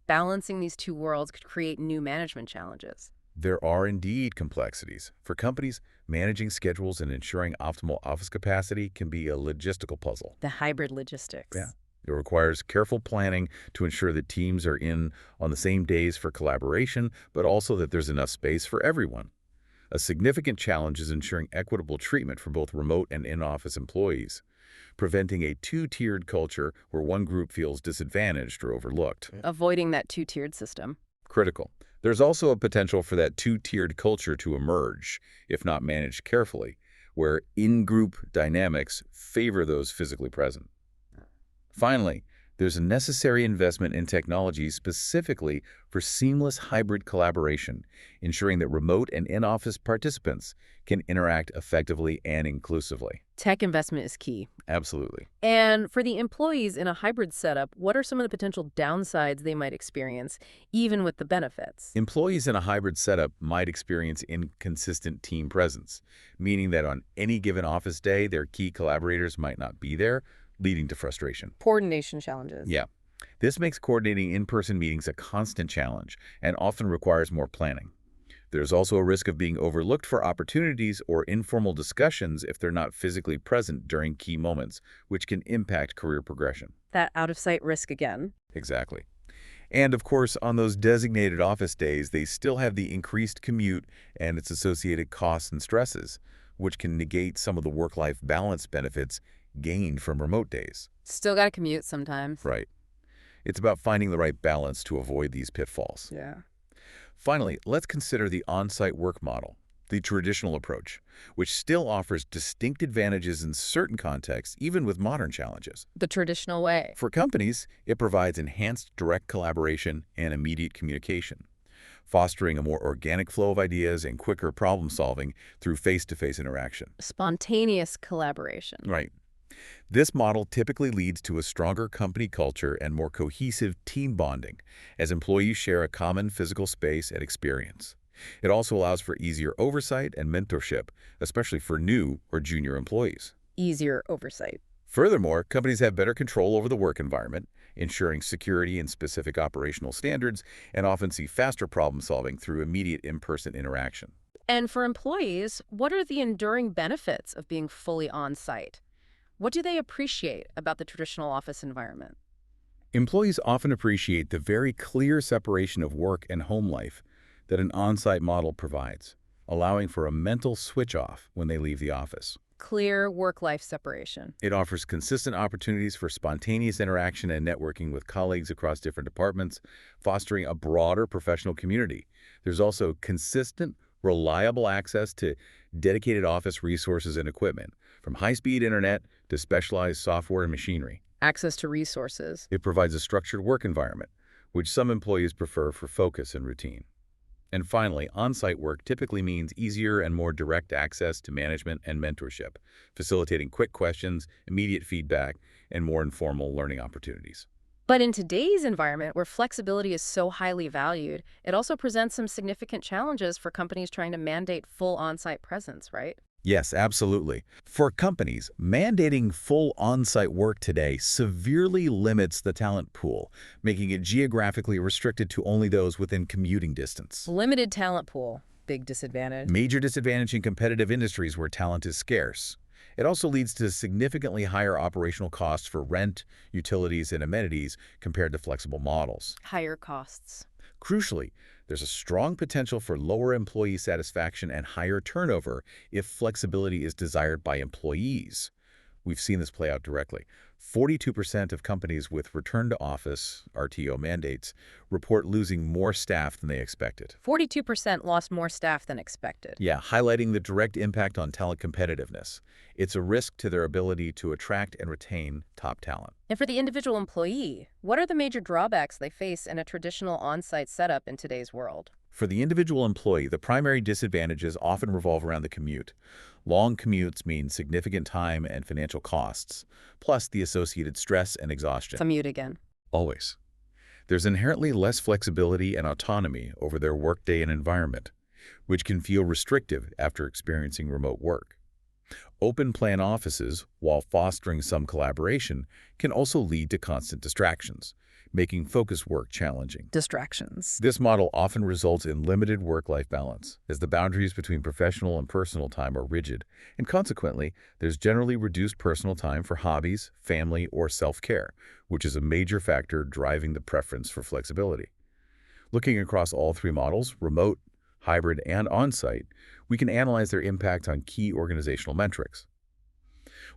balancing these two worlds could create new management challenges. There are indeed complexities. For companies, managing schedules and ensuring optimal office capacity can be a logistical puzzle. The hybrid logistics. Yeah. It requires careful planning to ensure that teams are in on the same days for collaboration, but also that there's enough space for everyone. A significant challenge is ensuring equitable treatment for both remote and in-office employees, preventing a two-tiered culture where one group feels disadvantaged or overlooked. Avoiding that two-tiered system. Critical. There's also a potential for that two-tiered culture to emerge, if not managed carefully, where in-group dynamics favor those physically present. Finally, there's a necessary investment in technology specifically for seamless hybrid collaboration, ensuring that remote and in-office participants can interact effectively and inclusively. Tech investment is key. Absolutely. And for the employees in a hybrid setup, what are some of the potential downsides they might experience, even with the benefits? Employees in a hybrid setup might experience inconsistent team presence, meaning that on any given office day, their key collaborators might not be there, leading to frustration. Coordination challenges. Yeah. This makes coordinating in-person meetings a constant challenge and often requires more planning. There's also a risk of being overlooked for opportunities or informal discussions if they're not physically present during key moments, which can impact career progression. That out-of-sight risk again. Exactly. And of course, on those designated office days, they still have the increased commute and its associated costs and stresses, which can negate some of the work-life balance benefits gained from remote days. Still got to commute sometimes. Right. It's about finding the right balance to avoid these pitfalls. Yeah. Finally, let's consider the on-site work model, the traditional approach, which still offers distinct advantages in certain contexts, even with modern challenges. The traditional way. For companies, it provides enhanced direct collaboration and immediate communication, fostering a more organic flow of ideas and quicker problem-solving through face-to-face interaction. Spontaneous collaboration. Right. This model typically leads to a stronger company culture and more cohesive team bonding, as employees share a common physical space and experience. It also allows for easier oversight and mentorship, especially for new or junior employees. Easier oversight. Furthermore, companies have better control over the work environment, ensuring security and specific operational standards, and often see faster problem-solving through immediate in-person interaction. And for employees, what are the enduring benefits of being fully on-site? What do they appreciate about the traditional office environment? Employees often appreciate the very clear separation of work and home life that an on-site model provides, allowing for a mental switch-off when they leave the office. Clear work-life separation. It offers consistent opportunities for spontaneous interaction and networking with colleagues across different departments, fostering a broader professional community. There's also consistent, reliable access to dedicated office resources and equipment, from high-speed internet to specialized software and machinery. Access to resources. It provides a structured work environment, which some employees prefer for focus and routine. And finally, on-site work typically means easier and more direct access to management and mentorship, facilitating quick questions, immediate feedback, and more informal learning opportunities. But in today's environment, where flexibility is so highly valued, it also presents some significant challenges for companies trying to mandate full on-site presence, right? Yes, absolutely. For companies, mandating full on-site work today severely limits the talent pool, making it geographically restricted to only those within commuting distance. Limited talent pool. Big disadvantage. Major disadvantage in competitive industries where talent is scarce. It also leads to significantly higher operational costs for rent, utilities, and amenities compared to flexible models. Higher costs. Crucially, there's a strong potential for lower employee satisfaction and higher turnover if flexibility is desired by employees. We've seen this play out directly. 42% of companies with return-to-office (RTO) mandates report losing more staff than they expected. 42% lost more staff than expected. Yeah, highlighting the direct impact on talent competitiveness. It's a risk to their ability to attract and retain top talent. And for the individual employee, what are the major drawbacks they face in a traditional on-site setup in today's world? For the individual employee, the primary disadvantages often revolve around the commute. Long commutes mean significant time and financial costs, plus the associated stress and exhaustion. Commute again. Always. There's inherently less flexibility and autonomy over their workday and environment, which can feel restrictive after experiencing remote work. Open-plan offices, while fostering some collaboration, can also lead to constant distractions, making focused work challenging. Distractions. This model often results in limited work-life balance, as the boundaries between professional and personal time are rigid, and consequently, there's generally reduced personal time for hobbies, family, or self-care, which is a major factor driving the preference for flexibility. Looking across all three models, remote, hybrid, and on-site, we can analyze their impact on key organizational metrics.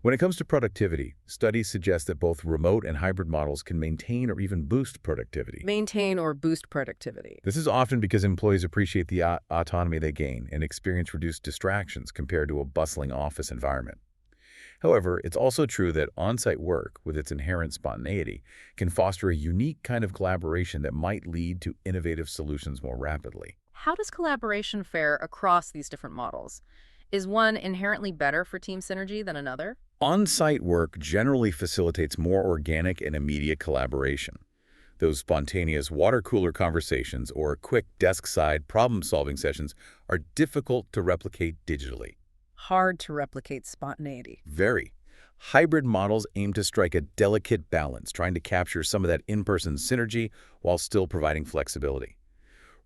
When it comes to productivity, studies suggest that both remote and hybrid models can maintain or even boost productivity. Maintain or boost productivity. This is often because employees appreciate the autonomy they gain and experience reduced distractions compared to a bustling office environment. However, it's also true that on-site work, with its inherent spontaneity, can foster a unique kind of collaboration that might lead to innovative solutions more rapidly. How does collaboration fare across these different models? Is one inherently better for team synergy than another? On-site work generally facilitates more organic and immediate collaboration. Those spontaneous water cooler conversations or quick desk-side problem-solving sessions are difficult to replicate digitally. Hard to replicate spontaneity. Very. Hybrid models aim to strike a delicate balance, trying to capture some of that in-person synergy while still providing flexibility.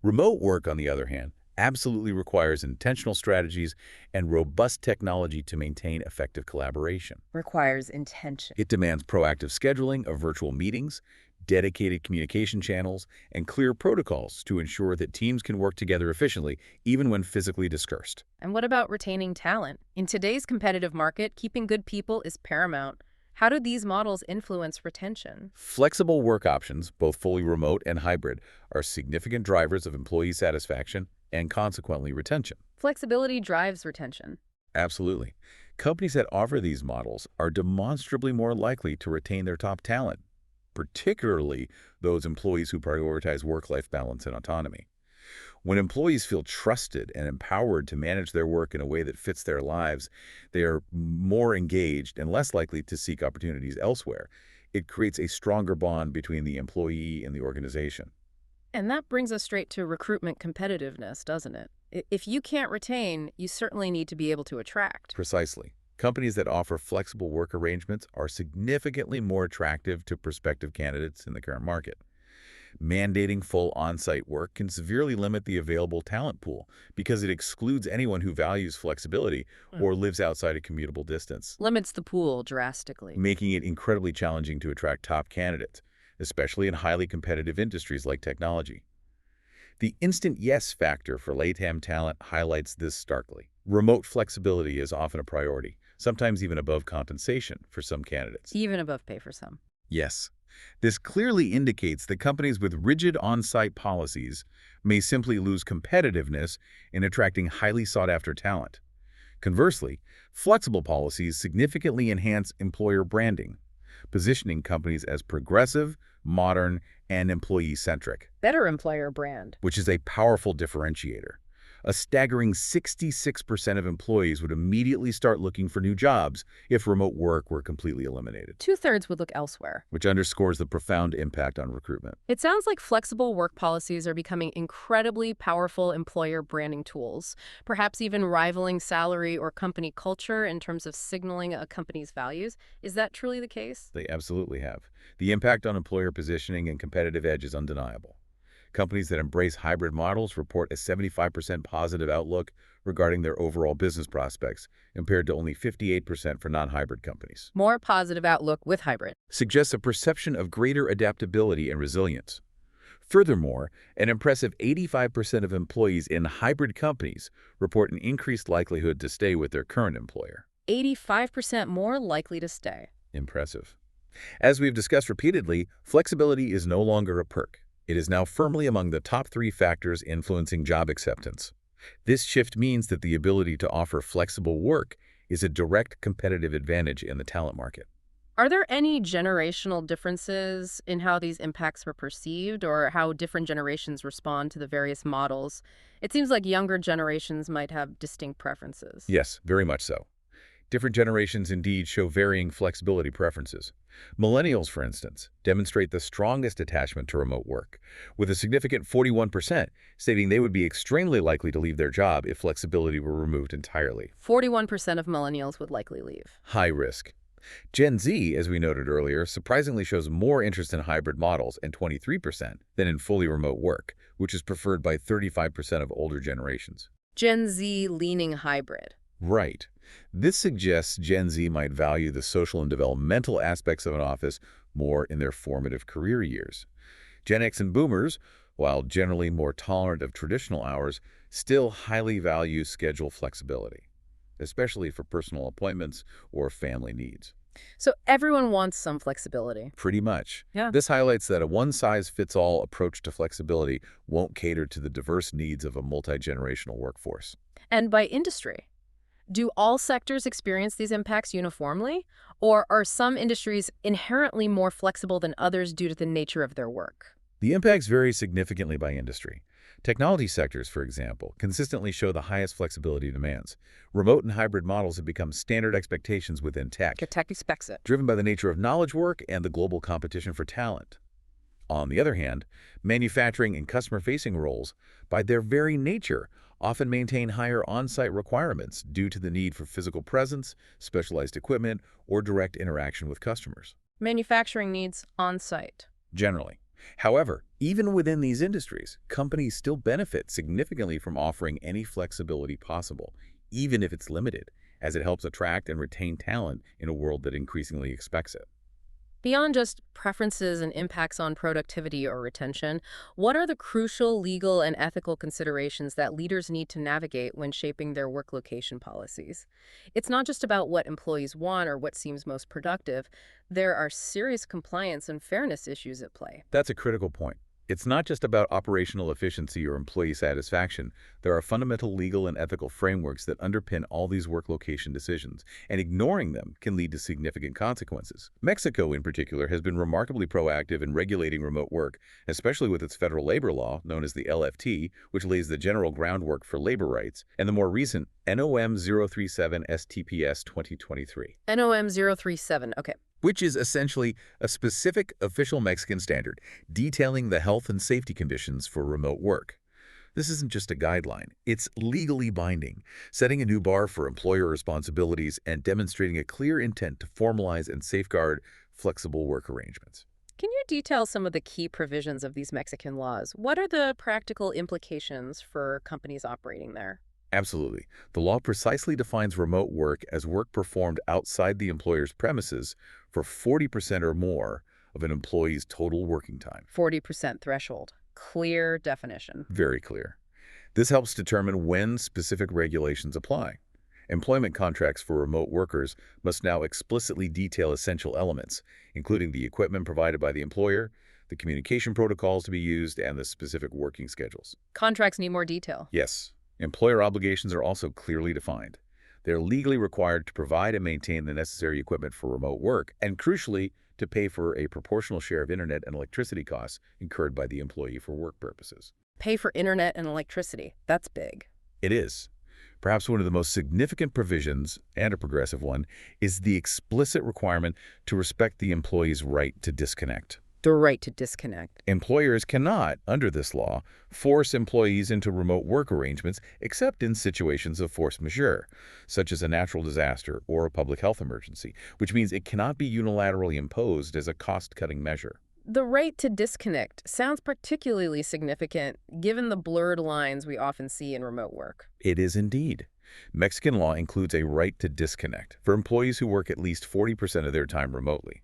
Remote work, on the other hand, absolutely requires intentional strategies and robust technology to maintain effective collaboration. Requires intention. It demands proactive scheduling of virtual meetings, dedicated communication channels, and clear protocols to ensure that teams can work together efficiently, even when physically dispersed. And what about retaining talent? In today's competitive market, keeping good people is paramount. How do these models influence retention? Flexible work options, both fully remote and hybrid, are significant drivers of employee satisfaction and consequently retention. Flexibility drives retention. Absolutely. Companies that offer these models are demonstrably more likely to retain their top talent, particularly those employees who prioritize work-life balance and autonomy. When employees feel trusted and empowered to manage their work in a way that fits their lives, they are more engaged and less likely to seek opportunities elsewhere. It creates a stronger bond between the employee and the organization. And that brings us straight to recruitment competitiveness, doesn't it? If you can't retain, you certainly need to be able to attract. Precisely. Companies that offer flexible work arrangements are significantly more attractive to prospective candidates in the current market. Mandating full on-site work can severely limit the available talent pool because it excludes anyone who values flexibility or lives outside a commutable distance, Limits the pool drastically. making it incredibly challenging to attract top candidates, especially in highly competitive industries like technology. The instant yes factor for LATAM talent highlights this starkly. Remote flexibility is often a priority, sometimes even above compensation for some candidates. Even above pay for some. Yes. This clearly indicates that companies with rigid on-site policies may simply lose competitiveness in attracting highly sought-after talent. Conversely, flexible policies significantly enhance employer branding, positioning companies as progressive, modern, and employee-centric, Better employer brand. which is a powerful differentiator. A staggering 66% of employees would immediately start looking for new jobs if remote work were completely eliminated, Two-thirds would look elsewhere. which underscores the profound impact on recruitment. It sounds like flexible work policies are becoming incredibly powerful employer branding tools, perhaps even rivaling salary or company culture in terms of signaling a company's values. Is that truly the case? They absolutely have. The impact on employer positioning and competitive edge is undeniable. Companies that embrace hybrid models report a 75% positive outlook regarding their overall business prospects, compared to only 58% for non-hybrid companies. More positive outlook with hybrid. Suggests a perception of greater adaptability and resilience. Furthermore, an impressive 85% of employees in hybrid companies report an increased likelihood to stay with their current employer. 85% more likely to stay. Impressive. As we've discussed repeatedly, flexibility is no longer a perk. It is now firmly among the top 3 factors influencing job acceptance. This shift means that the ability to offer flexible work is a direct competitive advantage in the talent market. Are there any generational differences in how these impacts were perceived or how different generations respond to the various models? It seems like younger generations might have distinct preferences. Yes, very much so. Different generations indeed show varying flexibility preferences. Millennials, for instance, demonstrate the strongest attachment to remote work, with a significant 41% stating they would be extremely likely to leave their job if flexibility were removed entirely. 41% of millennials would likely leave. High risk. Gen Z, as we noted earlier, surprisingly shows more interest in hybrid models and 23% than in fully remote work, which is preferred by 35% of older generations. Gen Z leaning hybrid. Right. This suggests Gen Z might value the social and developmental aspects of an office more in their formative career years. Gen X and Boomers, while generally more tolerant of traditional hours, still highly value schedule flexibility, especially for personal appointments or family needs. So everyone wants some flexibility. Pretty much. Yeah. This highlights that a one-size-fits-all approach to flexibility won't cater to the diverse needs of a multi-generational workforce. And by industry. Do all sectors experience these impacts uniformly? Or are some industries inherently more flexible than others due to the nature of their work? The impacts vary significantly by industry. Technology sectors, for example, consistently show the highest flexibility demands. Remote and hybrid models have become standard expectations within tech, Tech expects it. driven by the nature of knowledge work and the global competition for talent. On the other hand, manufacturing and customer-facing roles, by their very nature, often maintain higher on-site requirements due to the need for physical presence, specialized equipment, or direct interaction with customers. Manufacturing needs on-site. Generally. However, even within these industries, companies still benefit significantly from offering any flexibility possible, even if it's limited, as it helps attract and retain talent in a world that increasingly expects it. Beyond just preferences and impacts on productivity or retention, what are the crucial legal and ethical considerations that leaders need to navigate when shaping their work location policies? It's not just about what employees want or what seems most productive. There are serious compliance and fairness issues at play. That's a critical point. It's not just about operational efficiency or employee satisfaction. There are fundamental legal and ethical frameworks that underpin all these work location decisions, and ignoring them can lead to significant consequences. Mexico, in particular, has been remarkably proactive in regulating remote work, especially with its federal labor law, known as the LFT, which lays the general groundwork for labor rights, and the more recent NOM 037 STPS 2023. NOM 037, okay. Which is essentially a specific official Mexican standard detailing the health and safety conditions for remote work. This isn't just a guideline, it's legally binding, setting a new bar for employer responsibilities and demonstrating a clear intent to formalize and safeguard flexible work arrangements. Can you detail some of the key provisions of these Mexican laws? What are the practical implications for companies operating there? Absolutely. The law precisely defines remote work as work performed outside the employer's premises for 40% or more of an employee's total working time. 40% threshold. Clear definition. Very clear. This helps determine when specific regulations apply. Employment contracts for remote workers must now explicitly detail essential elements, including the equipment provided by the employer, the communication protocols to be used, and the specific working schedules. Contracts need more detail. Yes. Employer obligations are also clearly defined. They're legally required to provide and maintain the necessary equipment for remote work, and crucially, to pay for a proportional share of internet and electricity costs incurred by the employee for work purposes. Pay for internet and electricity. That's big. It is. Perhaps one of the most significant provisions, and a progressive one, is the explicit requirement to respect the employee's right to disconnect. The right to disconnect. Employers cannot, under this law, force employees into remote work arrangements except in situations of force majeure, such as a natural disaster or a public health emergency, which means it cannot be unilaterally imposed as a cost-cutting measure. The right to disconnect sounds particularly significant given the blurred lines we often see in remote work. It is indeed. Mexican law includes a right to disconnect for employees who work at least 40% of their time remotely.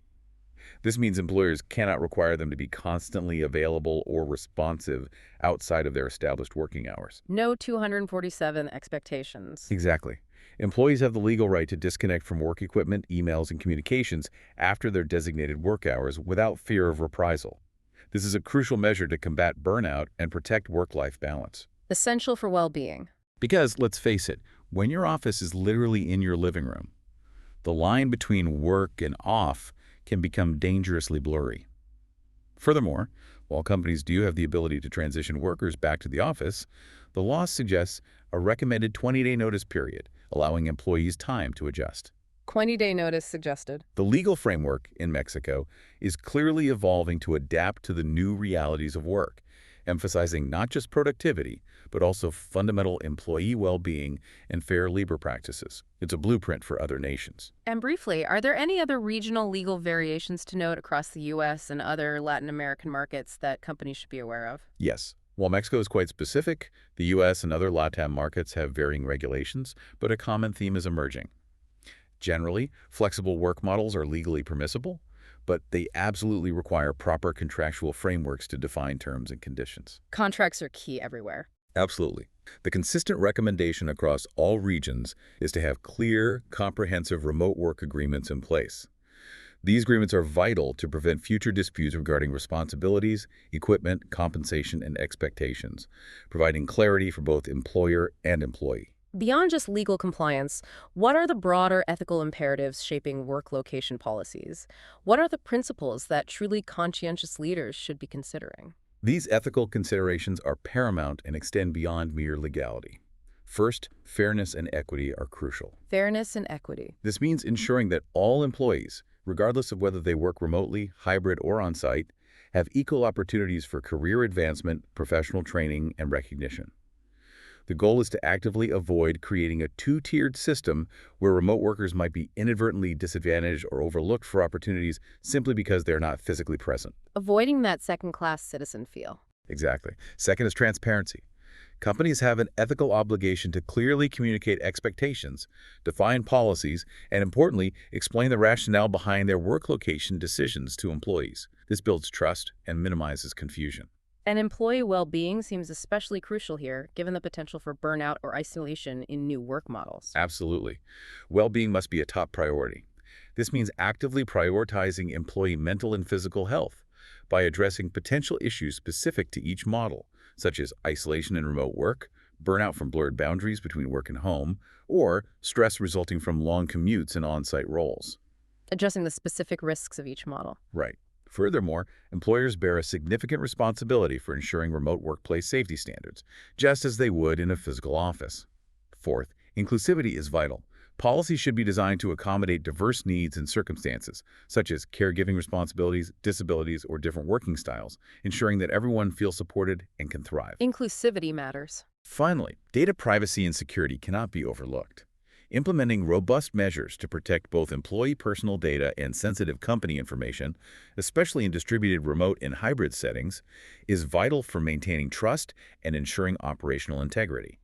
This means employers cannot require them to be constantly available or responsive outside of their established working hours. No 247 expectations. Exactly. Employees have the legal right to disconnect from work equipment, emails, and communications after their designated work hours without fear of reprisal. This is a crucial measure to combat burnout and protect work-life balance. Essential for well-being. Because, let's face it, when your office is literally in your living room, the line between work and off can become dangerously blurry. Furthermore, while companies do have the ability to transition workers back to the office, the law suggests a recommended 20-day notice period, allowing employees time to adjust. 20-day notice suggested. The legal framework in Mexico is clearly evolving to adapt to the new realities of work, emphasizing not just productivity, but also fundamental employee well-being and fair labor practices. It's a blueprint for other nations. And briefly, are there any other regional legal variations to note across the U.S. and other Latin American markets that companies should be aware of? Yes. While Mexico is quite specific, the U.S. and other LATAM markets have varying regulations, but a common theme is emerging. Generally, flexible work models are legally permissible, but they absolutely require proper contractual frameworks to define terms and conditions. Contracts are key everywhere. Absolutely. The consistent recommendation across all regions is to have clear, comprehensive remote work agreements in place. These agreements are vital to prevent future disputes regarding responsibilities, equipment, compensation, and expectations, providing clarity for both employer and employee. Beyond just legal compliance, what are the broader ethical imperatives shaping work location policies? What are the principles that truly conscientious leaders should be considering? These ethical considerations are paramount and extend beyond mere legality. First, fairness and equity are crucial. Fairness and equity. This means ensuring that all employees, regardless of whether they work remotely, hybrid, or on-site, have equal opportunities for career advancement, professional training, and recognition. The goal is to actively avoid creating a two-tiered system where remote workers might be inadvertently disadvantaged or overlooked for opportunities simply because they're not physically present. Avoiding that second-class citizen feel. Exactly. Second is transparency. Companies have an ethical obligation to clearly communicate expectations, define policies, and importantly, explain the rationale behind their work location decisions to employees. This builds trust and minimizes confusion. And employee well-being seems especially crucial here, given the potential for burnout or isolation in new work models. Absolutely. Well-being must be a top priority. This means actively prioritizing employee mental and physical health by addressing potential issues specific to each model, such as isolation in remote work, burnout from blurred boundaries between work and home, or stress resulting from long commutes and on-site roles. Addressing the specific risks of each model. Right. Furthermore, employers bear a significant responsibility for ensuring remote workplace safety standards, just as they would in a physical office. Fourth, inclusivity is vital. Policy should be designed to accommodate diverse needs and circumstances, such as caregiving responsibilities, disabilities, or different working styles, ensuring that everyone feels supported and can thrive. Inclusivity matters. Finally, data privacy and security cannot be overlooked. Implementing robust measures to protect both employee personal data and sensitive company information, especially in distributed remote and hybrid settings, is vital for maintaining trust and ensuring operational integrity.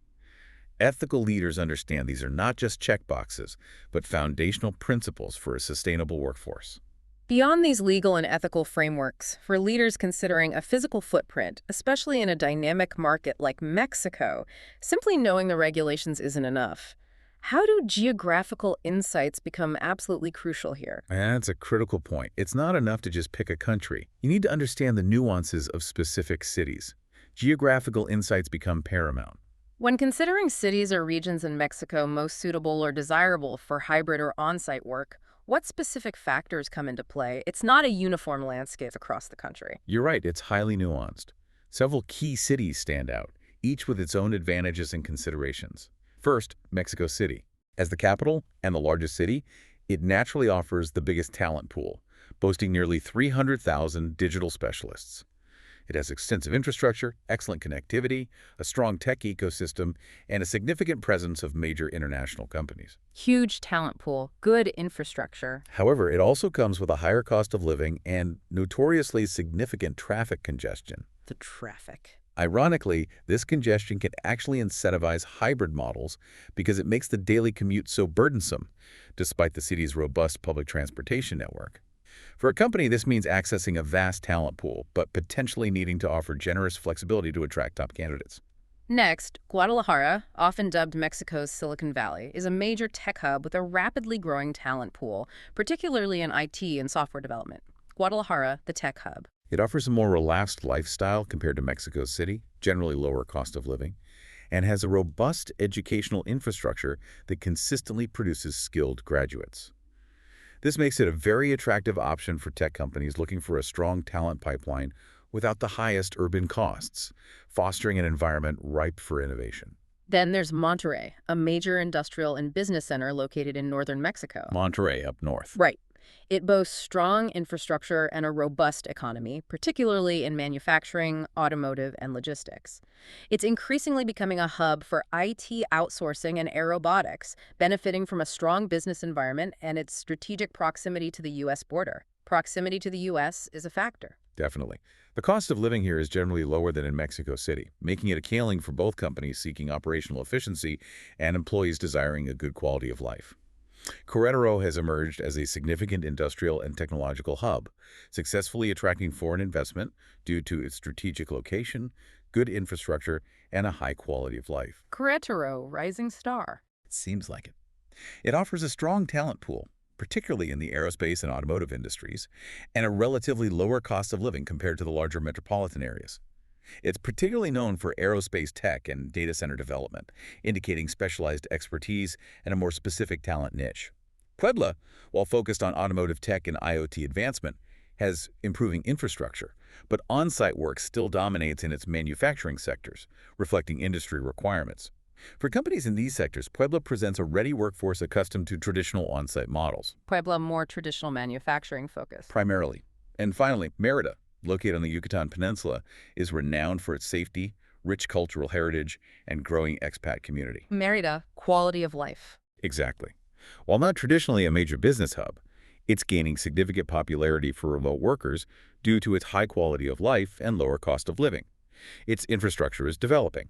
Ethical leaders understand these are not just checkboxes, but foundational principles for a sustainable workforce. Beyond these legal and ethical frameworks, for leaders considering a physical footprint, especially in a dynamic market like Mexico, simply knowing the regulations isn't enough. How do geographical insights become absolutely crucial here? That's a critical point. It's not enough to just pick a country. You need to understand the nuances of specific cities. Geographical insights become paramount. When considering cities or regions in Mexico most suitable or desirable for hybrid or on-site work, what specific factors come into play? It's not a uniform landscape across the country. You're right, it's highly nuanced. Several key cities stand out, each with its own advantages and considerations. First, Mexico City. As the capital and the largest city, it naturally offers the biggest talent pool, boasting nearly 300,000 digital specialists. It has extensive infrastructure, excellent connectivity, a strong tech ecosystem, and a significant presence of major international companies. Huge talent pool, good infrastructure. However, it also comes with a higher cost of living and notoriously significant traffic congestion. The traffic. Ironically, this congestion can actually incentivize hybrid models because it makes the daily commute so burdensome, despite the city's robust public transportation network. For a company, this means accessing a vast talent pool, but potentially needing to offer generous flexibility to attract top candidates. Next, Guadalajara, often dubbed Mexico's Silicon Valley, is a major tech hub with a rapidly growing talent pool, particularly in IT and software development. Guadalajara, the tech hub. It offers a more relaxed lifestyle compared to Mexico City, generally lower cost of living, and has a robust educational infrastructure that consistently produces skilled graduates. This makes it a very attractive option for tech companies looking for a strong talent pipeline without the highest urban costs, fostering an environment ripe for innovation. Then there's Monterrey, a major industrial and business center located in northern Mexico. Monterrey up north. Right. It boasts strong infrastructure and a robust economy, particularly in manufacturing, automotive, and logistics. It's increasingly becoming a hub for IT outsourcing and aerobotics, benefiting from a strong business environment and its strategic proximity to the U.S. border. Proximity to the U.S. is a factor. Definitely. The cost of living here is generally lower than in Mexico City, making it appealing for both companies seeking operational efficiency and employees desiring a good quality of life. Querétaro has emerged as a significant industrial and technological hub, successfully attracting foreign investment due to its strategic location, good infrastructure, and a high quality of life. Querétaro, rising star. It seems like it. It offers a strong talent pool, particularly in the aerospace and automotive industries, and a relatively lower cost of living compared to the larger metropolitan areas. It's particularly known for aerospace tech and data center development, indicating specialized expertise and a more specific talent niche. Puebla, while focused on automotive tech and IoT advancement, has improving infrastructure, but on-site work still dominates in its manufacturing sectors, reflecting industry requirements. For companies in these sectors, Puebla presents a ready workforce accustomed to traditional on-site models. Puebla, more traditional manufacturing focus. Primarily. And finally, Mérida, located on the Yucatan Peninsula, is renowned for its safety, rich cultural heritage, and growing expat community. Mérida, quality of life. Exactly. While not traditionally a major business hub, it's gaining significant popularity for remote workers due to its high quality of life and lower cost of living. Its infrastructure is developing.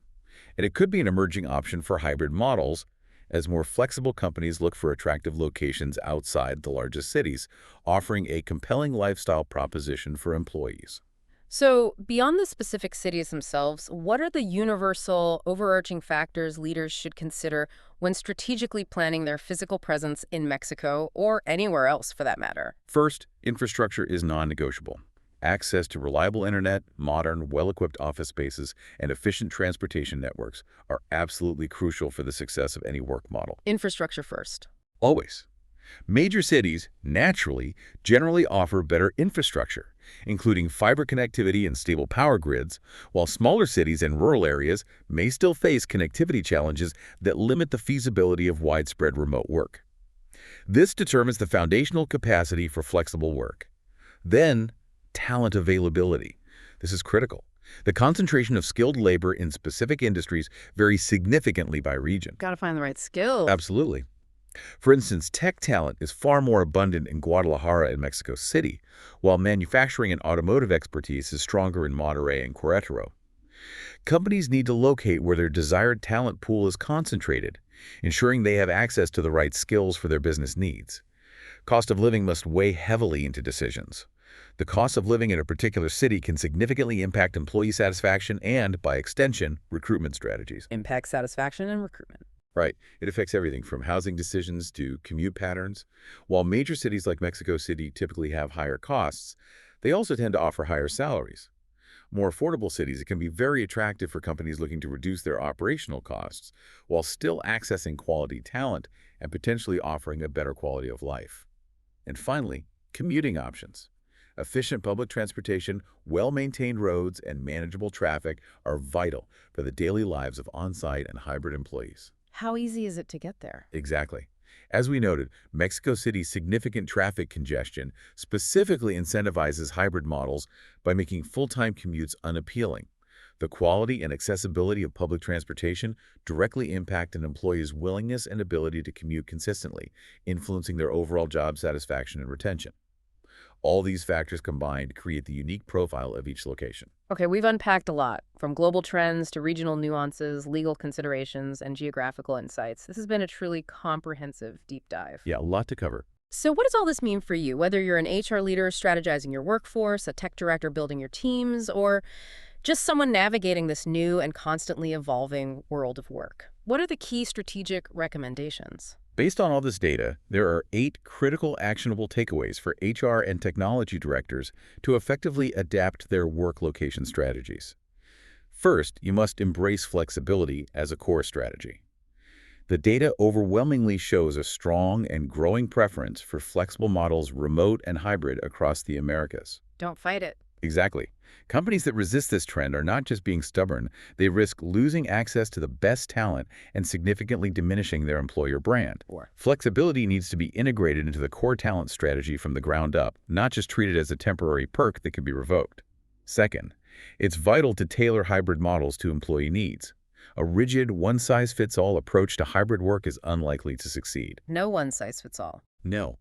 And it could be an emerging option for hybrid models as more flexible companies look for attractive locations outside the largest cities, offering a compelling lifestyle proposition for employees. So, beyond the specific cities themselves, what are the universal, overarching factors leaders should consider when strategically planning their physical presence in Mexico or anywhere else for that matter? First, infrastructure is non-negotiable. Access to reliable internet, modern, well-equipped office spaces, and efficient transportation networks are absolutely crucial for the success of any work model. Infrastructure first. Always. Major cities, naturally, generally offer better infrastructure, including fiber connectivity and stable power grids, while smaller cities and rural areas may still face connectivity challenges that limit the feasibility of widespread remote work. This determines the foundational capacity for flexible work. Then, talent availability. This is critical. The concentration of skilled labor in specific industries varies significantly by region. Got to find the right skills. Absolutely. For instance, tech talent is far more abundant in Guadalajara and Mexico City, while manufacturing and automotive expertise is stronger in Monterrey and Querétaro. Companies need to locate where their desired talent pool is concentrated, ensuring they have access to the right skills for their business needs. Cost of living must weigh heavily into decisions. The cost of living in a particular city can significantly impact employee satisfaction and, by extension, recruitment strategies. Impact satisfaction and recruitment. Right. It affects everything from housing decisions to commute patterns. While major cities like Mexico City typically have higher costs, they also tend to offer higher salaries. More affordable cities, it can be very attractive for companies looking to reduce their operational costs while still accessing quality talent and potentially offering a better quality of life. And finally, commuting options. Efficient public transportation, well-maintained roads, and manageable traffic are vital for the daily lives of on-site and hybrid employees. How easy is it to get there? Exactly. As we noted, Mexico City's significant traffic congestion specifically incentivizes hybrid models by making full-time commutes unappealing. The quality and accessibility of public transportation directly impact an employee's willingness and ability to commute consistently, influencing their overall job satisfaction and retention. All these factors combined create the unique profile of each location. Okay, we've unpacked a lot, from global trends to regional nuances, legal considerations, and geographical insights. This has been a truly comprehensive deep dive. Yeah, a lot to cover. So what does all this mean for you, whether you're an HR leader strategizing your workforce, a tech director building your teams, or just someone navigating this new and constantly evolving world of work? What are the key strategic recommendations? Based on all this data, there are 8 critical actionable takeaways for HR and technology directors to effectively adapt their work location strategies. First, you must embrace flexibility as a core strategy. The data overwhelmingly shows a strong and growing preference for flexible models, remote and hybrid, across the Americas. Don't fight it. Exactly. Companies that resist this trend are not just being stubborn, they risk losing access to the best talent and significantly diminishing their employer brand. Flexibility needs to be integrated into the core talent strategy from the ground up, not just treated as a temporary perk that can be revoked. Second, it's vital to tailor hybrid models to employee needs. A rigid, one-size-fits-all approach to hybrid work is unlikely to succeed. No one size fits all. No.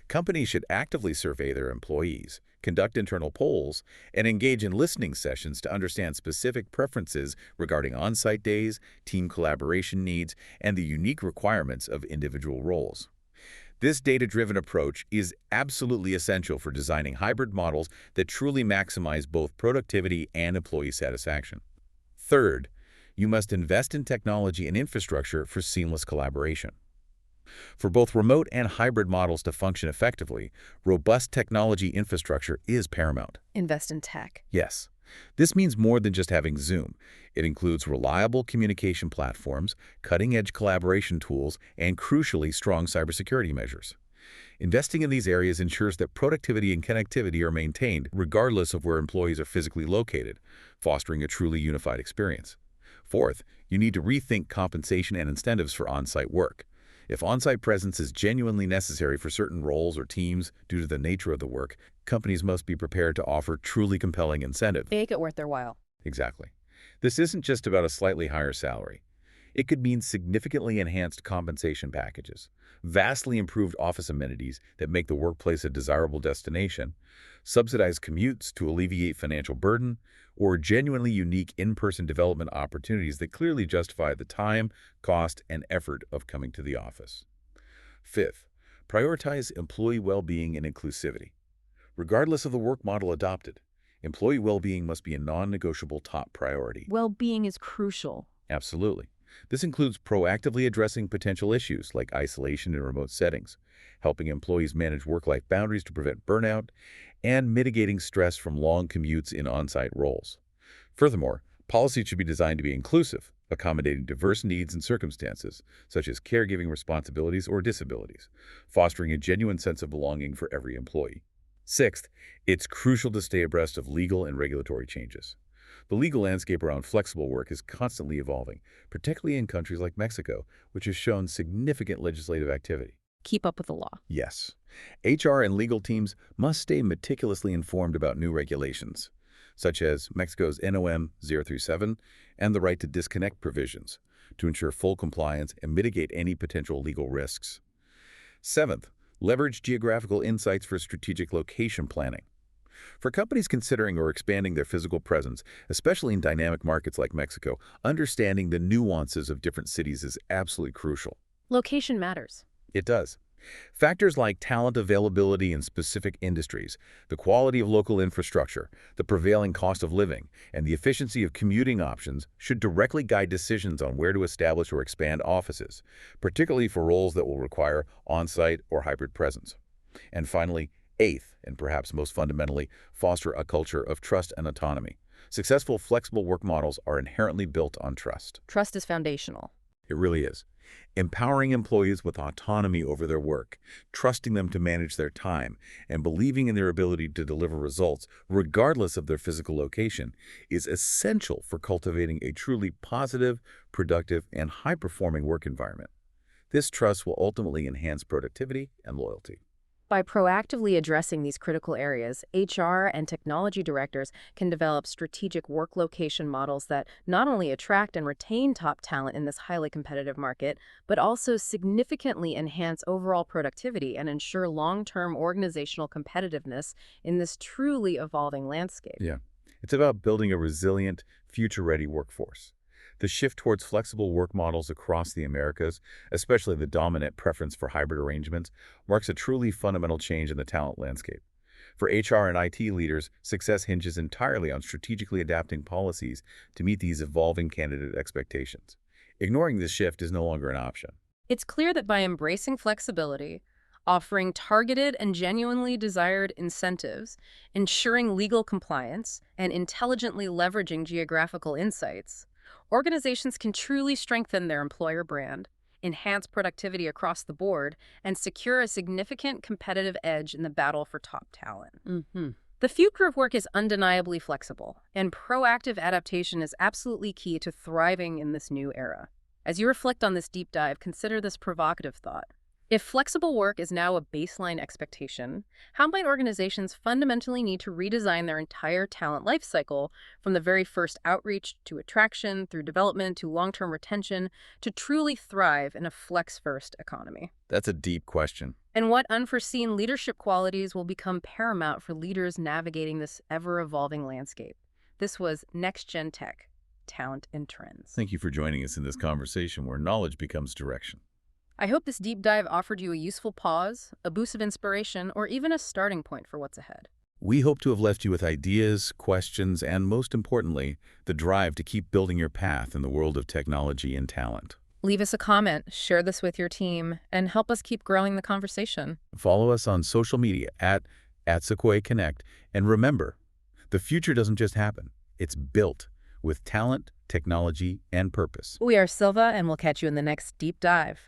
Companies should actively survey their employees, conduct internal polls, and engage in listening sessions to understand specific preferences regarding on-site days, team collaboration needs, and the unique requirements of individual roles. This data-driven approach is absolutely essential for designing hybrid models that truly maximize both productivity and employee satisfaction. Third, you must invest in technology and infrastructure for seamless collaboration. For both remote and hybrid models to function effectively, robust technology infrastructure is paramount. Invest in tech. Yes. This means more than just having Zoom. It includes reliable communication platforms, cutting-edge collaboration tools, and crucially, strong cybersecurity measures. Investing in these areas ensures that productivity and connectivity are maintained regardless of where employees are physically located, fostering a truly unified experience. Fourth, you need to rethink compensation and incentives for on-site work. If on-site presence is genuinely necessary for certain roles or teams due to the nature of the work, companies must be prepared to offer truly compelling incentives. Make it worth their while. Exactly. This isn't just about a slightly higher salary. It could mean significantly enhanced compensation packages, vastly improved office amenities that make the workplace a desirable destination, subsidized commutes to alleviate financial burden, or genuinely unique in-person development opportunities that clearly justify the time, cost, and effort of coming to the office. Fifth, prioritize employee well-being and inclusivity. Regardless of the work model adopted, employee well-being must be a non-negotiable top priority. Well-being is crucial. Absolutely. This includes proactively addressing potential issues like isolation in remote settings, helping employees manage work-life boundaries to prevent burnout, and mitigating stress from long commutes in on-site roles. Furthermore, policy should be designed to be inclusive, accommodating diverse needs and circumstances, such as caregiving responsibilities or disabilities, fostering a genuine sense of belonging for every employee. Sixth, it's crucial to stay abreast of legal and regulatory changes. The legal landscape around flexible work is constantly evolving, particularly in countries like Mexico, which has shown significant legislative activity. Keep up with the law. Yes, HR and legal teams must stay meticulously informed about new regulations, such as Mexico's NOM 037 and the right to disconnect provisions, to ensure full compliance and mitigate any potential legal risks. Seventh, leverage geographical insights for strategic location planning. For companies considering or expanding their physical presence, especially in dynamic markets like Mexico, understanding the nuances of different cities is absolutely crucial. Location matters. It does. Factors like talent availability in specific industries, the quality of local infrastructure, the prevailing cost of living, and the efficiency of commuting options should directly guide decisions on where to establish or expand offices, particularly for roles that will require on-site or hybrid presence. And finally, eighth, and perhaps most fundamentally, foster a culture of trust and autonomy. Successful, flexible work models are inherently built on trust. Trust is foundational. It really is. Empowering employees with autonomy over their work, trusting them to manage their time, and believing in their ability to deliver results, regardless of their physical location, is essential for cultivating a truly positive, productive, and high-performing work environment. This trust will ultimately enhance productivity and loyalty. By proactively addressing these critical areas, HR and technology directors can develop strategic work location models that not only attract and retain top talent in this highly competitive market, but also significantly enhance overall productivity and ensure long-term organizational competitiveness in this truly evolving landscape. Yeah, it's about building a resilient, future-ready workforce. The shift towards flexible work models across the Americas, especially the dominant preference for hybrid arrangements, marks a truly fundamental change in the talent landscape. For HR and IT leaders, success hinges entirely on strategically adapting policies to meet these evolving candidate expectations. Ignoring this shift is no longer an option. It's clear that by embracing flexibility, offering targeted and genuinely desired incentives, ensuring legal compliance, and intelligently leveraging geographical insights, organizations can truly strengthen their employer brand, enhance productivity across the board, and secure a significant competitive edge in the battle for top talent. The future of work is undeniably flexible, and proactive adaptation is absolutely key to thriving in this new era. As you reflect on this deep dive, consider this provocative thought. If flexible work is now a baseline expectation, how might organizations fundamentally need to redesign their entire talent lifecycle from the very first outreach to attraction, through development to long-term retention, to truly thrive in a flex-first economy? That's a deep question. And what unforeseen leadership qualities will become paramount for leaders navigating this ever-evolving landscape? This was Next Gen Tech, Talent and Trends. Thank you for joining us in this conversation where knowledge becomes direction. I hope this deep dive offered you a useful pause, a boost of inspiration, or even a starting point for what's ahead. We hope to have left you with ideas, questions, and most importantly, the drive to keep building your path in the world of technology and talent. Leave us a comment, share this with your team, and help us keep growing the conversation. Follow us on social media at Sequoia Connect, and remember, the future doesn't just happen, it's built with talent, technology, and purpose. We are Silva, and we'll catch you in the next deep dive.